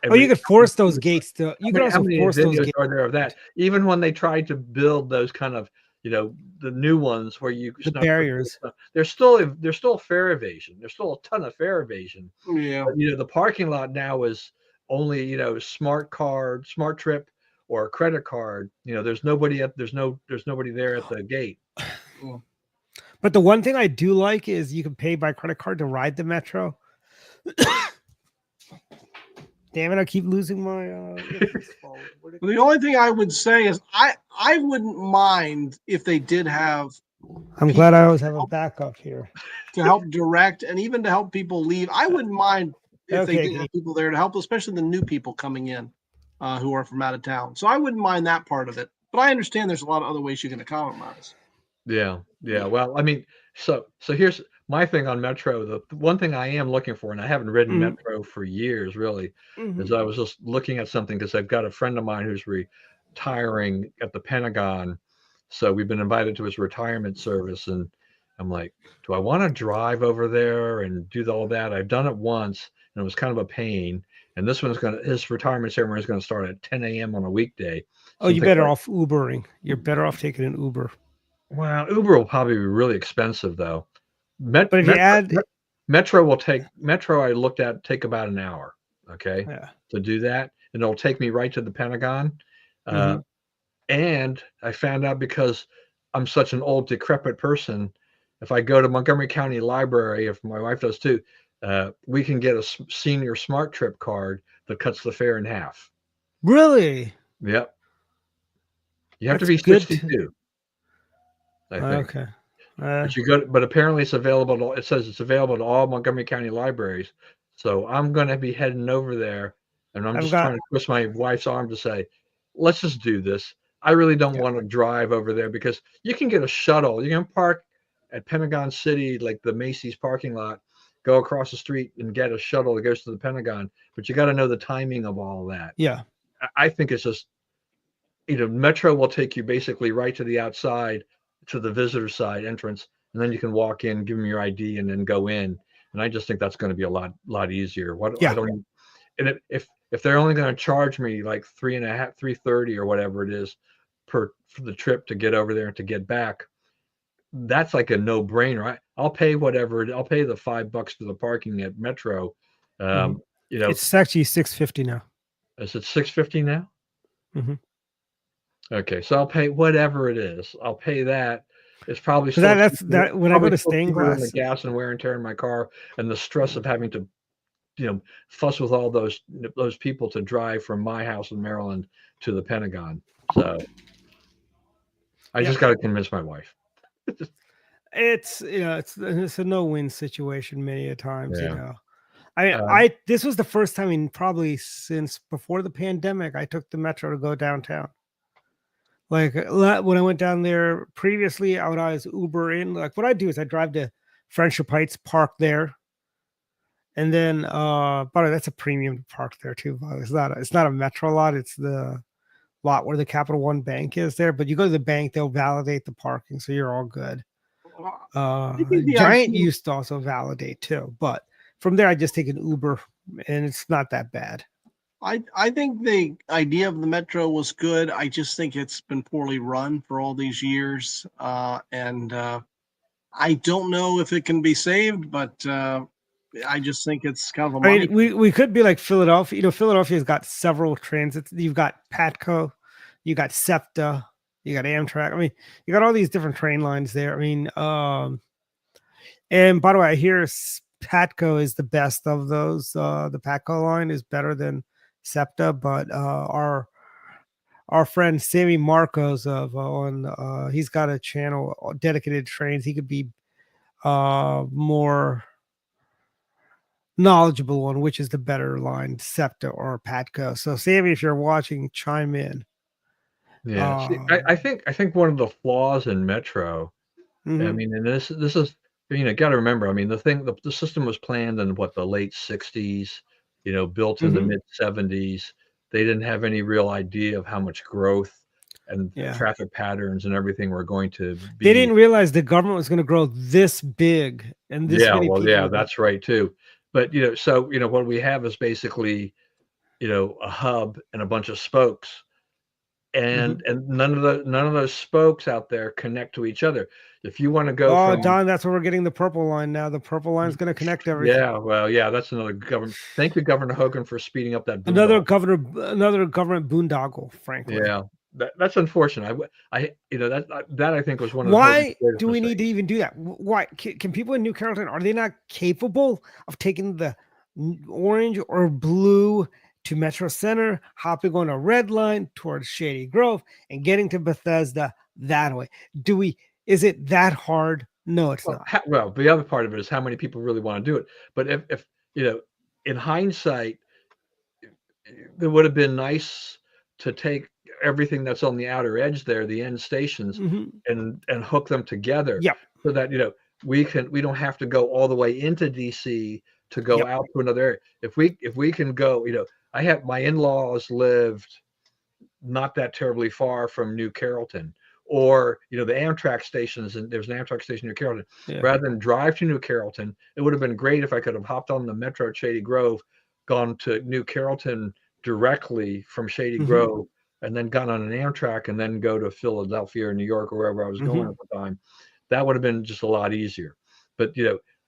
You could force those gates to. You could also force those gates. Are there of that? Even when they tried to build those kind of, the new ones where you the barriers, there's still fare evasion. There's still a ton of fare evasion. Yeah. But, the parking lot now is only smart card, smart trip, or a credit card. There's nobody there at the gate. But the one thing I do like is you can pay by credit card to ride the Metro. Damn it, I keep losing my The only thing I would say is I wouldn't mind if they did have. I'm glad I always have a backup here to help direct and even to help people leave. I wouldn't mind if they did have people there to help, especially the new people coming in who are from out of town. So I wouldn't mind that part of it. But I understand there's a lot of other ways you can economize. Yeah. Well, I mean, so here's my thing on Metro. The one thing I am looking for, and I haven't ridden Metro for years, really, is I was just looking at something because I've got a friend of mine who's retiring at the Pentagon. So we've been invited to his retirement service, and I'm like, do I want to drive over there and do all that? I've done it once, and it was kind of a pain. And this one's his retirement ceremony is going to start at 10 a.m. on a weekday. Oh, you're better off Ubering. You're better off taking an Uber. Well, Uber will probably be really expensive though. But if you add Metro, I looked at take about an hour. Okay. Yeah. To do that, and it'll take me right to the Pentagon. And I found out because I'm such an old, decrepit person, if I go to Montgomery County Library, if my wife does too, we can get a senior smart trip card that cuts the fare in half. Really? Yep. You have to be 62. I think. Okay. But apparently it's available. It says it's available to all Montgomery County libraries. So I'm going to be heading over there, and I'm just trying to twist my wife's arm to say, let's just do this. I really don't want to drive over there because you can get a shuttle. You can park at Pentagon City, like the Macy's parking lot, go across the street and get a shuttle that goes to the Pentagon. But you got to know the timing of all that. Yeah. I think it's just, Metro will take you basically right to the outside, to the visitor side entrance, and then you can walk in, give them your ID, and then go in. And I just think that's going to be a lot easier. If they're only going to charge me like $3.30 or whatever it is for the trip to get over there and to get back, that's like a no-brainer. I'll pay whatever. I'll pay the $5 for the parking at Metro. It's actually $6.50 now. Is it $6.50 now? Mm-hmm. Okay, so I'll pay whatever it is. I'll pay that. It's probably 'Cause still that's cheaper, that when I go to stained than the glass. gas and wear and tear in my car and the stress of having to, fuss with all those people to drive from my house in Maryland to the Pentagon. So I Yeah. just got to convince my wife. It's it's a no-win situation many a times, Yeah. Um, I this was the first time in probably since before the pandemic I took the metro to go downtown. Like when I went down there previously, I would always Uber in. Like what I do is I drive to Friendship Heights, park there, and then by the way, that's a premium park there too. By the way. It's not a metro lot, it's the lot where the Capital One Bank is there. But you go to the bank, they'll validate the parking, so you're all good. I think the Giant idea, used to also validate too, but from there I just take an Uber and it's not that bad. I think the idea of the metro was good. I just think it's been poorly run for all these years, and I don't know if it can be saved, but I just think it's kind of a I money. mean, we could be like Philadelphia. Philadelphia's got several transits. You've got Patco, you got SEPTA, you got Amtrak. I mean, you got all these different train lines there. I mean, and by the way, I hear Patco is the best of those. The Patco line is better than SEPTA, but our friend Sammy Marcos of on he's got a channel dedicated to trains. He could be more knowledgeable on which is the better line, SEPTA or Patco. So Sammy, if you're watching, chime in. yeah. See, I think one of the flaws in Metro, I Mhm, mean, and this is, got to remember, I mean, the system was planned in what, the late 60s, built in the mhm, mid 70s. They didn't have any real idea of how much growth and yeah. traffic patterns and everything were going to They be. didn't realize the government was going to grow this big and this Yeah, many well, people yeah, were going. that's right too. But, so, what we have is basically, a hub and a bunch of spokes, and Mhm. none of those spokes out there connect to each other. If you want to go Oh, from Don, that's where we're getting the purple line now. The purple line is going to connect everything. Yeah, well, yeah, that's another government. Thank you, Governor Hogan, for speeding up that Another boondoggle. government boondoggle, frankly. Yeah, that's unfortunate. That I think was one of Hogan's Why greatest do we need to mistakes. even do that? Why can people in New Carrollton, are they not capable of taking the orange or blue to Metro Center, hopping on a red line towards Shady Grove and getting to Bethesda that way? Is it that hard? No, it's Well, not. the other part of it is how many people really want to do it. But if in hindsight, it would have been nice to take everything that's on the outer edge there, the end stations, Mhm. and hook them together Yep. so that we don't have to go all the way into DC to go Yep. out to another area. If we can go, I have my in-laws lived not that terribly far from New Carrollton, or the Amtrak stations, and there's an Amtrak station near Carrollton. Yeah. Rather than drive to New Carrollton, it would have been great if I could have hopped on the Metro at Shady Grove, gone to New Carrollton directly from Shady Mhm. Grove, and then gone on an Amtrak and then go to Philadelphia or New York or wherever I was going Mhm. at the time. That would have been just a lot easier. But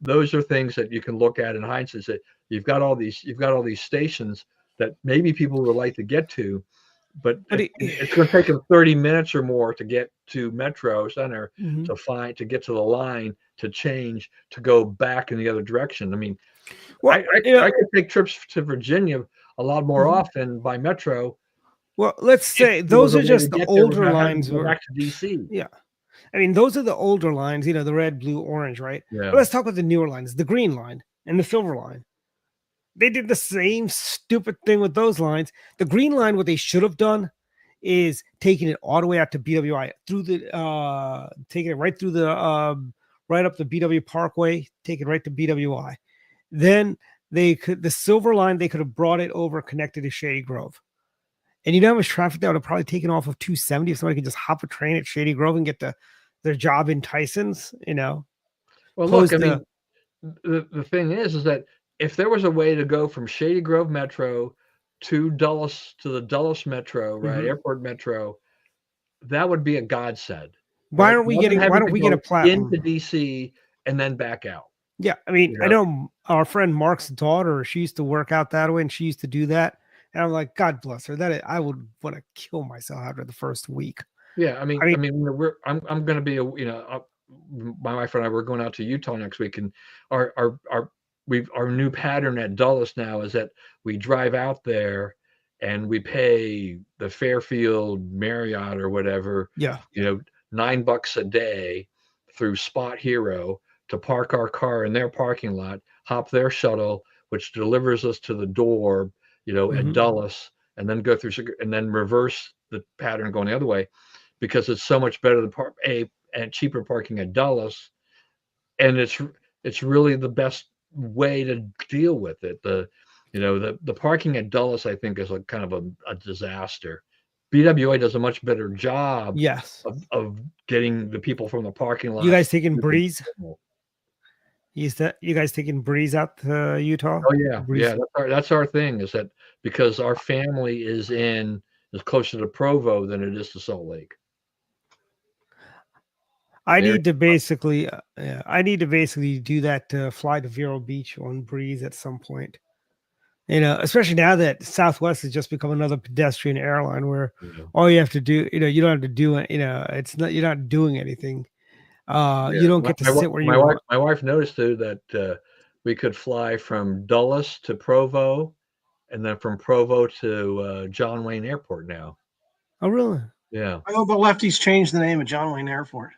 those are things that you can look at in hindsight. That you've got all these stations that maybe people would like to get to, but But it's going to take them 30 minutes or more to get to Metro Center, Mhm. to get to the line, to change, to go back in the other direction. I mean, I, Well, I, I could take trips to Virginia a lot more Mhm. often by Metro Well, let's if say there was those a are way to just the get there older without having to lines. go Or back to DC. yeah, I mean those are the older lines. The red, blue, orange, right? But Yeah. let's talk about the newer lines, the green line and the silver line. They did the same stupid thing with those lines. The green line, what they should have done is taking it all the way out to BWI through taking it right through right up the BW Parkway, take it right to BWI. Then the silver line, they could have brought it over, connected to Shady Grove. And how much traffic that would have probably taken off of 270 if somebody could just hop a train at Shady Grove and get their job in Tyson's, Well, look, I opposed to mean, the thing is that if there was a way to go from Shady Grove Metro to Dulles, to the Dulles Metro, right, Mhm. Airport Metro, that would be a godsend, why right? aren't we Rather than getting why having don't to we get a go into platform? DC and then back out, Yeah, I mean, you I know? know our friend Mark's daughter, she used to work out that way and she used to do that. And I'm like, God bless her. I would want to kill myself after the first week. Yeah, I I mean, mean, I'm going to be my wife and I we're going out to Utah next week, and our new pattern at Dulles now is that we drive out there and we pay the Fairfield Marriott or whatever, yeah. $9 a day through Spot Hero to park our car in their parking lot, hop their shuttle, which delivers us to the door, at Mhm. Dulles, and then go through and then reverse the pattern going the other way, because it's so much better than and cheaper parking at Dulles, and it's really the best way to deal with it. The parking at Dulles, I think, is a kind of a disaster. BWA does a much better job Yes. of getting the people from the parking lot. You guys taking Breeze? You guys taking Breeze out to Utah? Oh yeah, Breeze. yeah. That's our thing, is that because our family is closer to Provo than it is to Salt Lake. I need to basically do that to fly to Vero Beach on Breeze at some point. Especially now that Southwest has just become another pedestrian airline where all you have to do, you don't have to do it. You're not doing anything. You don't get to sit where you want. My wife noticed too that we could fly from Dulles to Provo, and then from Provo to John Wayne Airport now. Oh, really? Yeah. I hope the lefties changed the name of John Wayne Airport.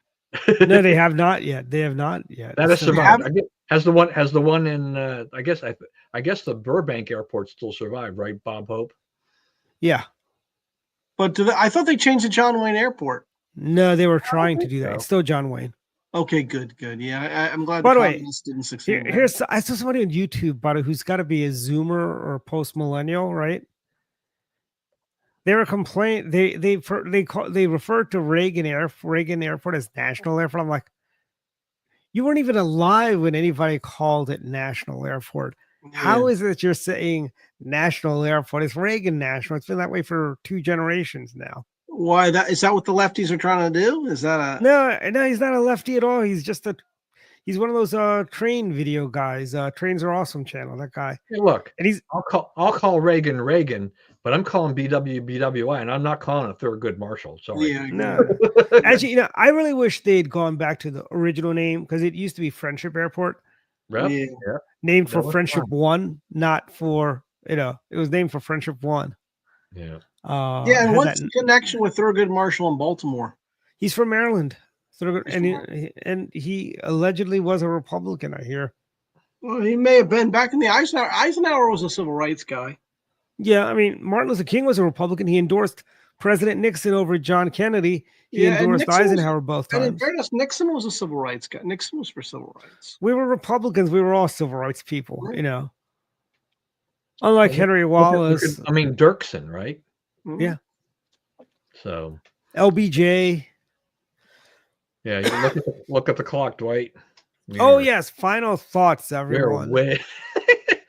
No, they have not yet. They have not yet. That has So- survived. Has the one in I guess the Burbank Airport still survived, right, Bob Hope? Yeah. But I thought they changed to John Wayne Airport. No, they were trying to do that. so. It's still John Wayne. Okay, good. Yeah, I'm glad By the the way, communists didn't succeed. I saw somebody on YouTube about it who's got to be a Zoomer or post millennial, right? They were complaining. They referred to Reagan Airport as National Airport. I'm like, you weren't even alive when anybody called it National Airport. How is it you're saying National Airport? It's Reagan National. It's been that way for 2 generations now. Why is that what the lefties are trying to do? Is that No, he's not a lefty at all. He's just he's one of those train video guys. Trains Are Awesome channel, that guy. Hey, look, And I'll call Reagan, but I'm calling BWI, and I'm not calling a Thurgood Marshall. Sorry. Yeah, no. Actually, I really wish they'd gone back to the original name, because it used to be Friendship Airport. Yep. Yeah. Yeah. Named That for was Friendship fun. 1, not for, it was named for Friendship 1. Yeah. Yeah, and what's the connection with Thurgood Marshall in Baltimore? He's from Maryland. And he allegedly was a Republican, I hear. Well, he may have been back in the Eisenhower. Eisenhower was a civil rights guy. Yeah, I mean, Martin Luther King was a Republican. He endorsed President Nixon over John Kennedy. He endorsed Eisenhower both times. And in fairness, Nixon was a civil rights guy. Nixon was for civil rights. We were Republicans. We were all civil rights people, Unlike Henry Wallace. I mean, Dirksen, right? Yeah. So LBJ. yeah, you look at the clock, Dwight. Oh yes, final thoughts, everyone. Way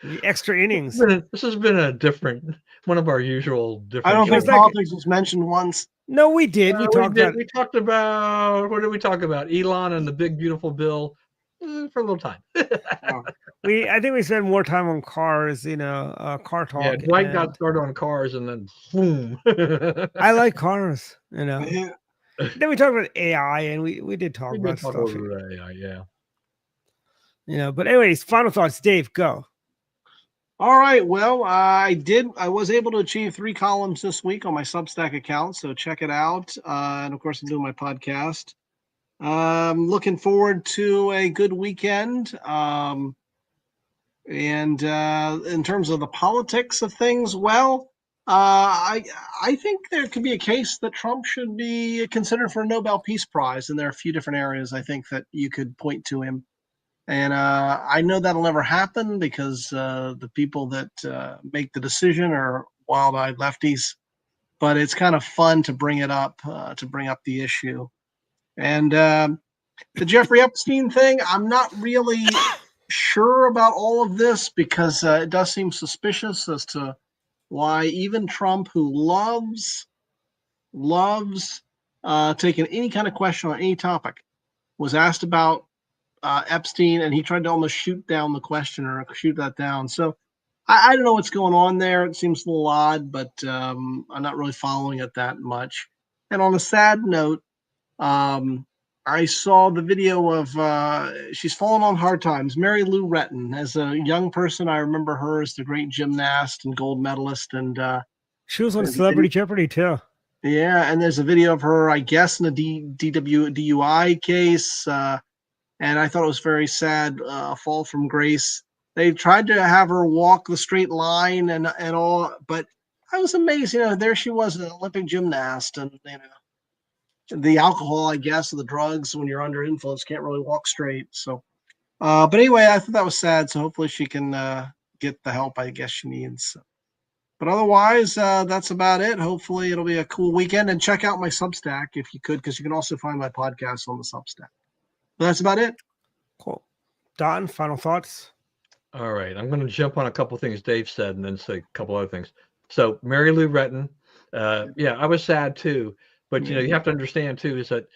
The extra innings. This has been a different one of our usual different. I don't think It's like- politics was mentioned once. No, we did. We talked about what did we talk about? Elon and the big beautiful bill for a little time. I think we spent more time on cars, car talk. Yeah, Dwight got started on cars, and then boom. I like cars, Yeah. Then we talked about AI, and we did talk about stuff. Yeah. But anyways, final thoughts. Dave, go. All right. Well, I was able to achieve 3 columns this week on my Substack account, so check it out. And of course, I'm doing my podcast. Looking forward to a good weekend. And in terms of the politics of things, well, I think there could be a case that Trump should be considered for a Nobel Peace Prize, and there are a few different areas I think that you could point to him. And I know that'll never happen because the people that make the decision are wild-eyed lefties. But it's kind of fun to bring it up, the issue. And the Jeffrey Epstein thing, I'm not really sure about all of this because it does seem suspicious as to why even Trump, who loves taking any kind of question on any topic, was asked about Epstein, and he tried to almost shoot down the question or shoot that down. So I don't know what's going on there. It seems a little odd, but I'm not really following it that much. And on a sad note, I saw the video of she's fallen on hard times. Mary Lou Retton, as a young person, I remember her as the great gymnast and gold medalist, and She was on Celebrity Jeopardy too. yeah, and there's a video of her, I guess, in a DUI case, and I thought it was very sad, fall from grace. They tried to have her walk the straight line and all, but I was amazed. There she was, an Olympic gymnast, and the alcohol, I guess, or the drugs, when you're under influence, can't really walk straight. So, but anyway, I thought that was sad. So hopefully she can get the help I guess she needs. But otherwise, that's about it. Hopefully it'll be a cool weekend, and check out my Substack if you could, because you can also find my podcast on the Substack. But that's about it. Cool. Don, final thoughts? All right, I'm going to jump on a couple things Dave said and then say a couple other things. So Mary Lou Retton, yeah, I was sad too, but you have to understand too is that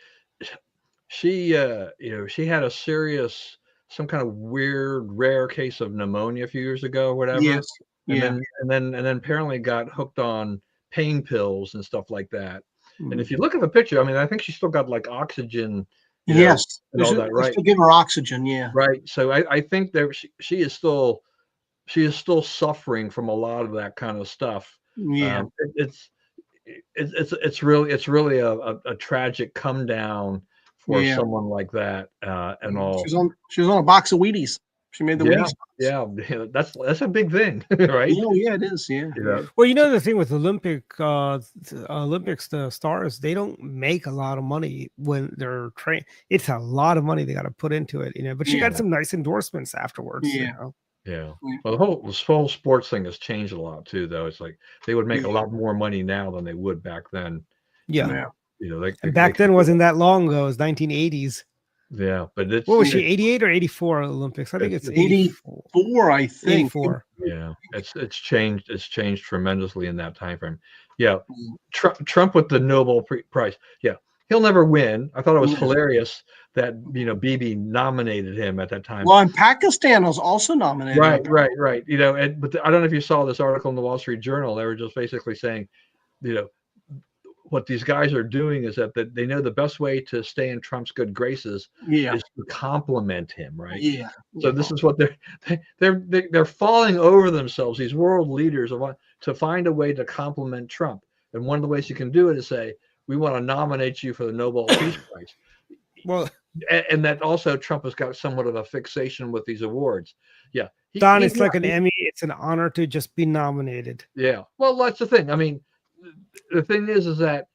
she, she had a serious, some kind of weird, rare case of pneumonia a few years ago or whatever. Yes. And then apparently got hooked on pain pills and stuff like that. And if you look at the picture, I mean, I think she still got like oxygen. Yes. And all that, right? To give her oxygen, yeah. Right. So I think that she is still suffering from a lot of that kind of stuff. Yeah. It's really a tragic come down for someone like that and all. She was on a box of Wheaties. She made the Wheaties. Yeah, that's a big thing, right? Yeah, it is. Yeah. Well, the thing with Olympics, the stars, they don't make a lot of money when they're trained. It's a lot of money they got to put into it, But she got some nice endorsements afterwards. Yeah. Well, this whole sports thing has changed a lot too, though. It's like they would make a lot more money now than they would back then. Yeah. Back then wasn't that long ago. It was 1980s. Yeah, but it's what was she, 88 or 84 Olympics? I think it's 84. I think 84. Yeah, it's changed. It's changed tremendously in that time frame. Yeah, Trump with the Nobel Prize. Yeah, he'll never win. I thought it was hilarious that Bibi nominated him at that time. Well, and Pakistan was also nominated. Right. But I don't know if you saw this article in the Wall Street Journal. They were just basically saying, what these guys are doing is that they know the best way to stay in Trump's good graces is to compliment him, right? Yeah. So this is what they're falling over themselves. These world leaders want to find a way to compliment Trump, and one of the ways you can do it is say, "We want to nominate you for the Nobel Peace Prize." Well, and that also Trump has got somewhat of a fixation with these awards. Yeah, Don, it's like an Emmy. It's an honor to just be nominated. Yeah. Well, that's the thing. I mean, the thing is that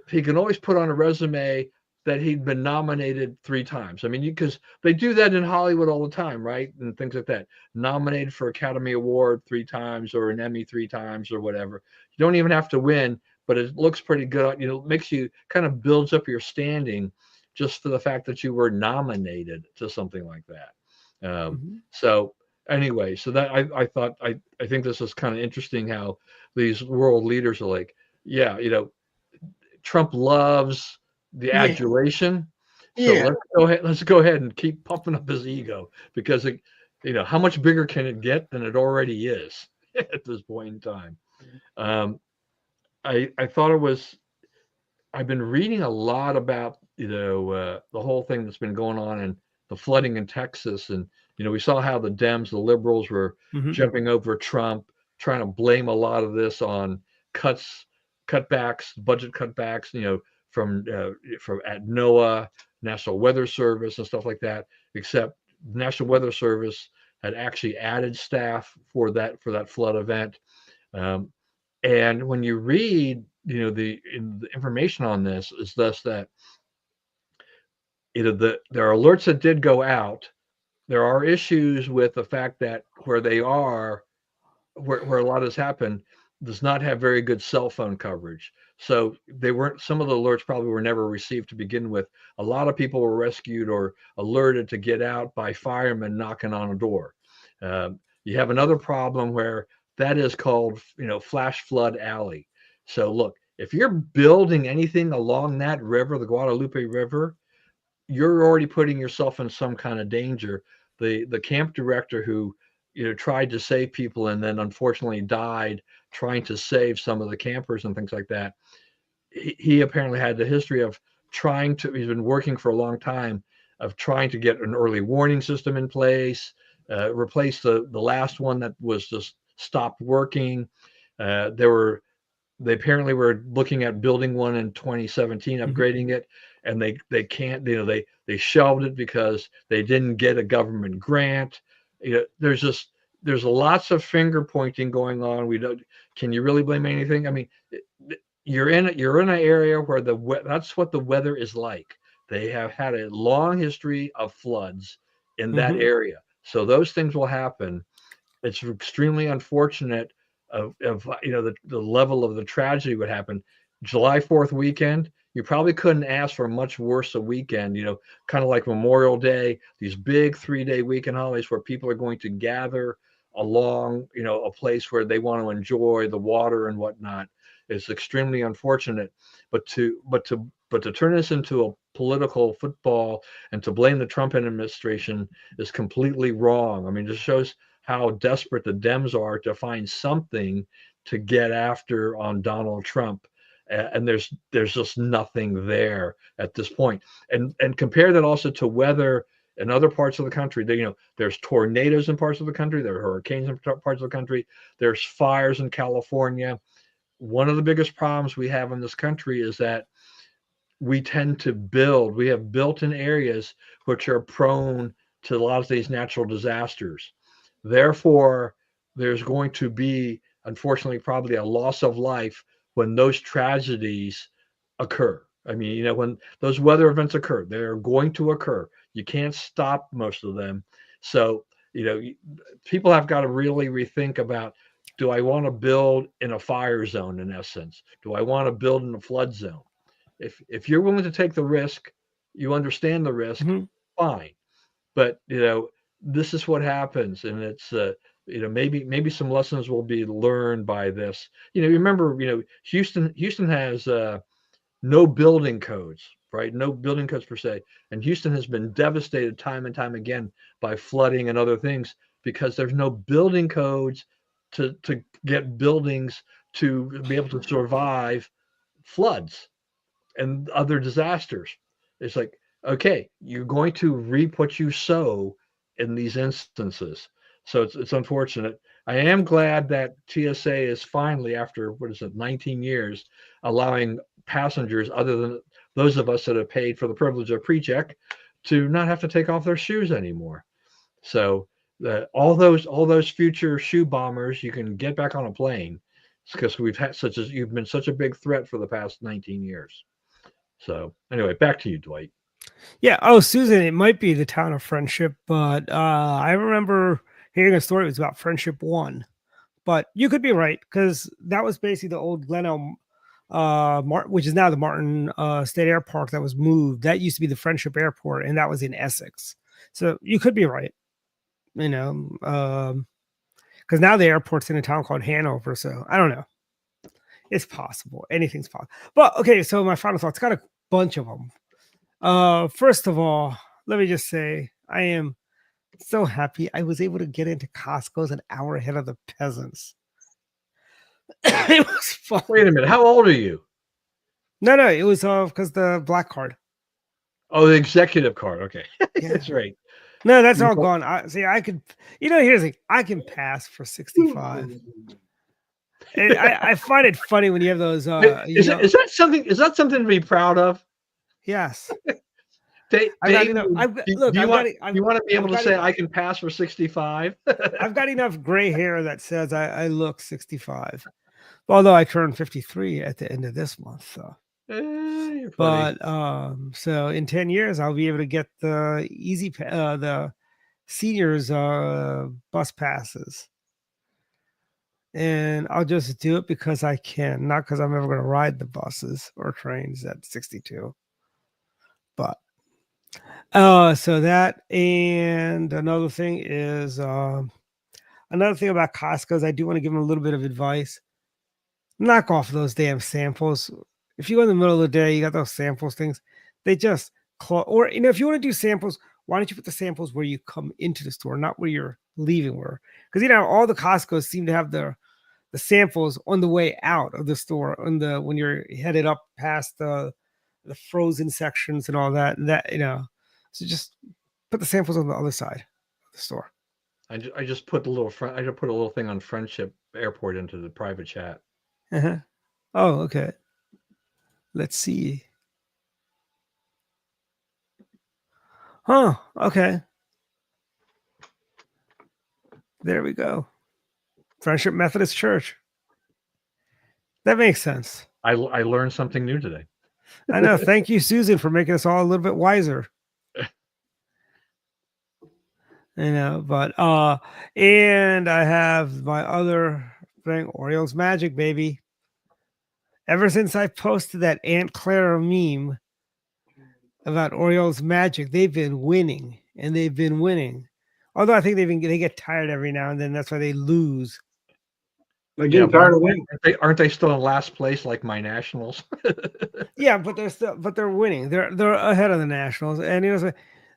he can always put on a resume that he'd been nominated 3 times. I mean, because they do that in Hollywood all the time, right? And things like that. Nominated for Academy Award 3 times or an Emmy 3 times or whatever. You don't even have to win, but it looks pretty good. It makes you kind of builds up your standing just for the fact that you were nominated to something like that. So anyway, so that I think this is kind of interesting how these world leaders are like, Trump loves the adulation. So let's go ahead and keep pumping up his ego, because how much bigger can it get than it already is at this point in time. I thought it was, I've been reading a lot about the whole thing that's been going on in the flooding in Texas, and we saw how the Dems, the liberals, were jumping over Trump, trying to blame a lot of this on cutbacks, budget cutbacks, from at NOAA, National Weather Service, and stuff like that. Except the National Weather Service had actually added staff for that flood event. And when you read, the information on this is thus that there are alerts that did go out. There are issues with the fact that where they are, where a lot has happened, does not have very good cell phone coverage. So some of the alerts probably were never received to begin with. A lot of people were rescued or alerted to get out by firemen knocking on a door. You have another problem where that is called, flash flood alley. So look, if you're building anything along that river, the Guadalupe River, you're already putting yourself in some kind of danger. The camp director who tried to save people and then unfortunately died trying to save some of the campers and things like that, he apparently had the history of he's been working for a long time of trying to get an early warning system in place, replace the last one that was just stopped working. They apparently were looking at building one in 2017, upgrading it, and they can't, they shelved it because they didn't get a government grant. There's lots of finger pointing going on. Can you really blame anything? I mean, you're in an area where that's what the weather is like. They have had a long history of floods in that area, so those things will happen. It's extremely unfortunate of the level of the tragedy would happen. July 4th weekend, you probably couldn't ask for much worse a weekend, kind of like Memorial Day, these big 3-day weekend holidays where people are going to gather along, a place where they want to enjoy the water and whatnot. It's extremely unfortunate, but to turn this into a political football and to blame the Trump administration is completely wrong. I mean, this shows how desperate the Dems are to find something to get after on Donald Trump. And there's just nothing there at this point. And compare that also to weather in other parts of the country. There's tornadoes in parts of the country. There are hurricanes in parts of the country. There's fires in California. One of the biggest problems we have in this country is that we have built in areas which are prone to a lot of these natural disasters. Therefore, there's going to be, unfortunately, probably a loss of life when those tragedies occur. I mean, when those weather events occur, they're going to occur. You can't stop most of them. So, people have got to really rethink about, do I want to build in a fire zone, in essence? Do I want to build in a flood zone? If you're willing to take the risk, you understand the risk, fine. But, this is what happens. And it's, maybe some lessons will be learned by this. Remember, Houston has no building codes, right? No building codes per se. And Houston has been devastated time and time again by flooding and other things because there's no building codes to get buildings to be able to survive floods and other disasters. It's like, okay, you're going to reap what you sow in these instances. So it's unfortunate. I am glad that TSA is finally, after 19 years, allowing passengers other than those of us that have paid for the privilege of pre-check to not have to take off their shoes anymore. So all those future shoe bombers, you can get back on a plane, because you've been such a big threat for the past 19 years. So anyway, back to you, Dwight. Yeah. Oh, Susan, it might be the town of Friendship, but I remember hearing a story. It was about Friendship 1, but you could be right, because that was basically the old Gleno, which is now the Martin State Airport that was moved. That used to be the Friendship Airport, and that was in Essex. So you could be right, because now the airport's in a town called Hanover. So I don't know. It's possible. Anything's possible. But okay, so my final thoughts, got a bunch of them. First of all, let me just say I am so happy I was able to get into Costco's an hour ahead of the peasants. It was fun. Wait a minute. How old are you? No, it was because the black card. Oh, the executive card. Okay. Yeah. That's right. No, that's all gone. I could, here's the thing. I can pass for 65. And I find it funny when you have those. Is that something to be proud of? Yes. Do you want to be able to say I can pass for 65? I've got enough gray hair that says I look 65. Although I turn 53 at the end of this month, so. But so in 10 years I'll be able to get the the seniors bus passes. And I'll just do it because I can, not because I'm ever going to ride the buses or trains at 62. But so that, and another thing is another thing about Costco is I do want to give them a little bit of advice. Knock off those damn samples. If you go in the middle of the day, you got those samples things, they just or if you want to do samples, why don't you put the samples where you come into the store, not where you're leaving? Because all the Costcos seem to have the samples on the way out of the store when you're headed up past the frozen sections and all that, and that, so just put the samples on the other side of the store. I just put a little thing on Friendship Airport into the private chat. Uh-huh. Oh, okay. Let's see. Huh. Okay. There we go. Friendship Methodist Church. That makes sense. I learned something new today. I know. Thank you, Susan, for making us all a little bit wiser. But and I have my other thing, Orioles Magic, baby. Ever since I posted that Aunt Clara meme about Orioles Magic, they've been winning, and they've been winning. Although I think they get tired every now and then. That's why they lose. They're getting tired of winning. Aren't they still in last place like my Nationals? Yeah, but they're winning. They're ahead of the Nationals, and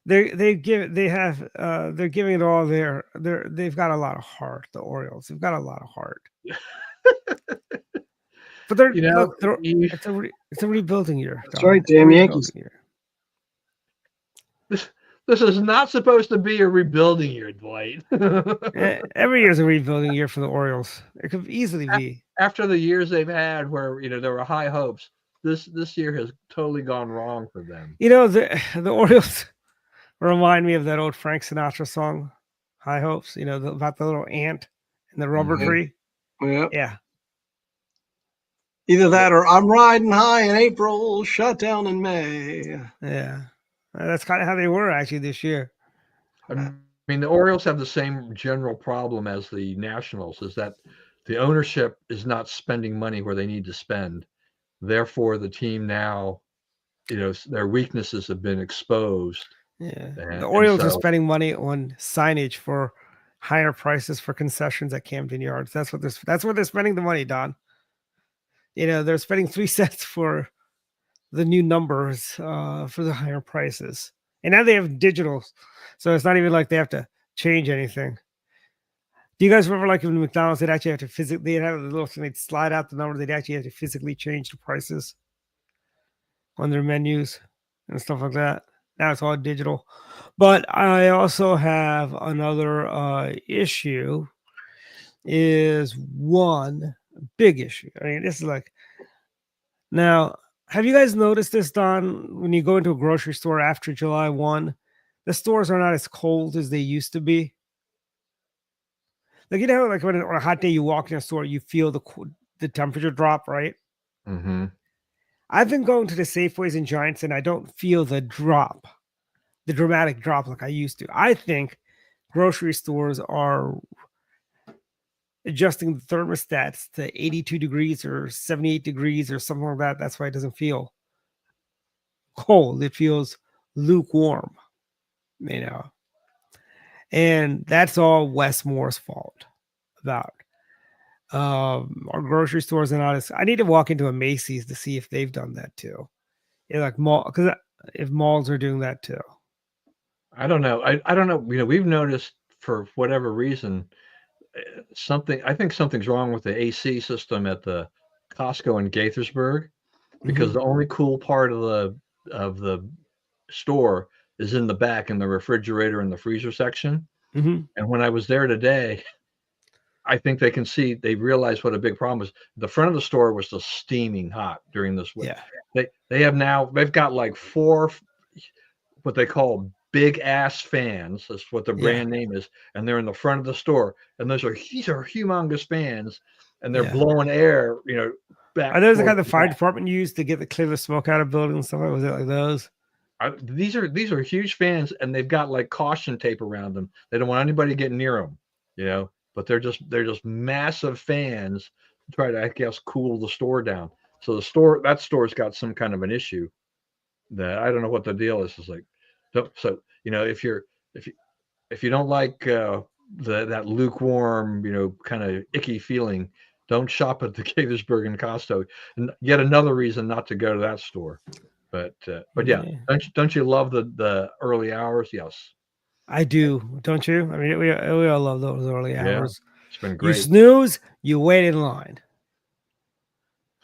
they're giving it all. They've got a lot of heart. The Orioles, they've got a lot of heart. But it's a rebuilding year. That's right, damn Yankees. Year. This is not supposed to be a rebuilding year, Dwight. Every year is a rebuilding year for the Orioles. It could easily be. After the years they've had where there were high hopes, this year has totally gone wrong for them. The Orioles remind me of that old Frank Sinatra song, High Hopes, about the little ant and the rubber tree. Yeah. Either that or I'm riding high in April, shut down in May. Yeah. That's kind of how they were actually this year. I mean, the Orioles have the same general problem as the Nationals, is that the ownership is not spending money where they need to spend. Therefore, the team now, their weaknesses have been exposed. Yeah. The Orioles are spending money on signage for higher prices for concessions at Camden Yards. That's what they're spending the money, Don. They're spending 3 cents for the new numbers for the higher prices. And now they have digital. So it's not even like they have to change anything. Do you guys remember like in McDonald's, they'd actually have to physically, they'd have a little thing, they'd slide out the number, they'd actually have to physically change the prices on their menus and stuff like that. Now it's all digital. But I also have another issue, is one big issue. I mean, this is like, now, have you guys noticed this, Don? When you go into a grocery store after July 1, the stores are not as cold as they used to be. Like, like when on a hot day you walk in a store, you feel the temperature drop, right? Mm-hmm. I've been going to the Safeways and Giants, and I don't feel the dramatic drop like I used to. I think grocery stores are adjusting the thermostats to 82 degrees or 78 degrees or something like that. That's why it doesn't feel cold. It feels lukewarm, and that's all Wes Moore's fault about our grocery stores are not as. I need to walk into a Macy's to see if they've done that too. Like because if malls are doing that too. I don't know. I don't know. We've noticed for whatever reason, I think something's wrong with the AC system at the Costco in Gaithersburg, because the only cool part of the store is in the back in the refrigerator and the freezer section. And when I was there today, I think they realized what a big problem was. The front of the store was just steaming hot during this week. Yeah. They've got like 4 what they call big ass fans. That's what the brand name is, and they're in the front of the store. And these are humongous fans, and they're blowing air. Back. Are those the kind of the fire department used to clear the smoke out of buildings and stuff? Was it like those? These are huge fans, and they've got like caution tape around them. They don't want anybody getting near them. But they're just massive fans to try to, I guess, cool the store down. So that store's got some kind of an issue that I don't know what the deal is. It's like. So if you don't like that lukewarm kind of icky feeling, don't shop at the Gaithersburg and Costco. And yet another reason not to go to that store. But yeah, don't you love the early hours? Yes, I do. Don't you? I mean, we all love those early hours. It's been You great. snooze, you wait in line.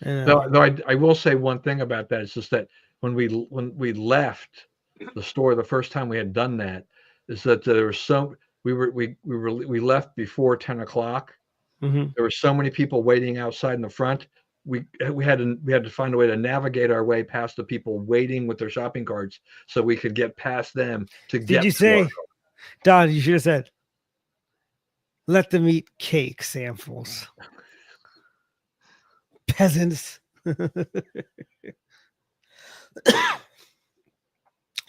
Though I will say one thing about that. It's just that when we left the store the first time we had done that, is that there was we left before 10 o'clock. Mhm. There were so many people waiting outside in the front. We had to find a way to navigate our way past the people waiting with their shopping carts so we could get past them to Did get you to say, our Don? You should have said, "Let them eat cake samples." Peasants.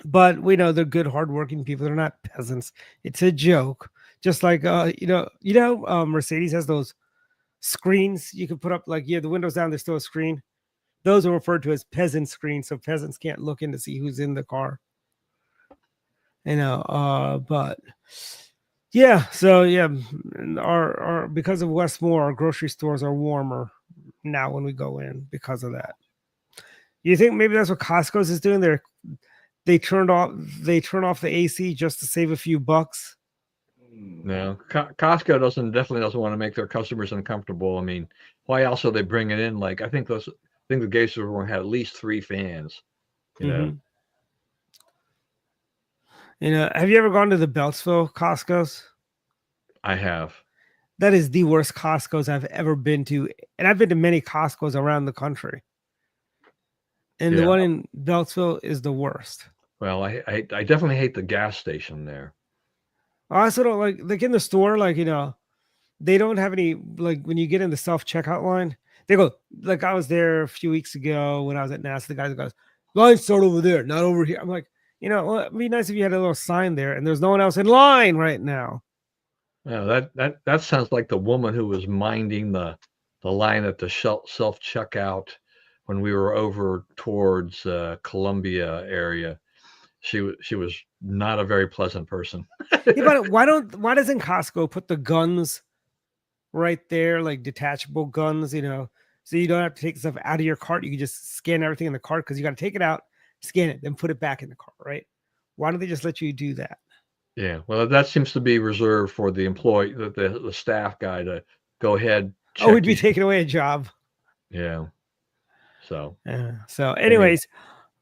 But we know they're good, hardworking people. They're not peasants. It's a joke. Just like Mercedes has those screens you can put up, like the windows down, there's still a screen. Those are referred to as peasant screens, so peasants can't look in to see who's in the car. But yeah, so yeah, our because of Westmore, our grocery stores are warmer now when we go in because of that. You think maybe that's what Costco's is doing? They turn off the AC just to save a few bucks. No, Costco definitely doesn't want to make their customers uncomfortable. I mean, why else are they bringing in, like, I think the Gator one had at least 3 fans. Have you ever gone to the Beltsville Costco's? I have. That is the worst Costco's I've ever been to, and I've been to many Costco's around the country. And the one in Beltsville is the worst. Well, I definitely hate the gas station there. I also don't like in the store, they don't have any, like, when you get in the self-checkout line, they go, like, I was there a few weeks ago when I was at NASA, the guy goes, line start over there, not over here. I'm like, well, it'd be nice if you had a little sign there, and there's no one else in line right now. Yeah, that sounds like the woman who was minding the line at the self-checkout when we were over towards Columbia area. She was not a very pleasant person. Yeah, but why doesn't Costco put the guns right there, like detachable guns, so you don't have to take stuff out of your cart. You can just scan everything in the cart, because you got to take it out, scan it, then put it back in the cart, right? Why don't they just let you do that? Yeah, well, that seems to be reserved for the employee, the staff guy to go ahead. Oh, we'd be taking away a job. Yeah. So. So, anyways,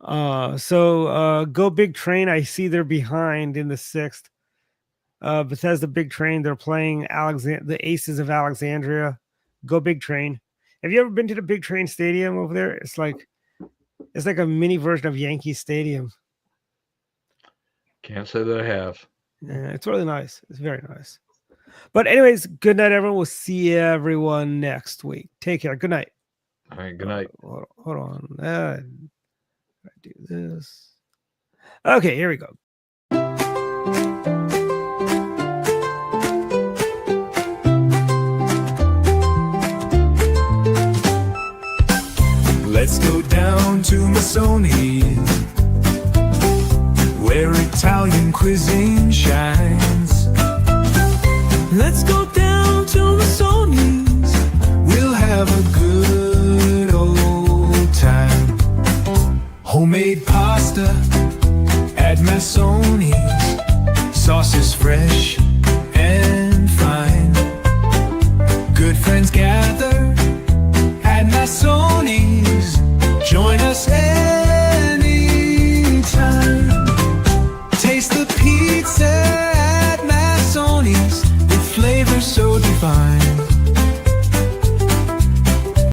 Go Big Train. I see they're behind in the 6th. Bethesda Big Train. They're playing the Aces of Alexandria. Go Big Train. Have you ever been to the Big Train Stadium over there? It's like a mini version of Yankee Stadium. Can't say that I have. Yeah, it's really nice. It's very nice. But anyways, good night, everyone. We'll see everyone next week. Take care. Good night. All right. Good night. Hold on. I do this. Okay, here we go. Let's go down to Masoni's, where Italian cuisine shines. Let's go down to Masoni's, we'll have a good old time. Homemade pasta at Masoni's, sauces fresh and fine. Good friends gather at Masoni's, join us anytime. Taste the pizza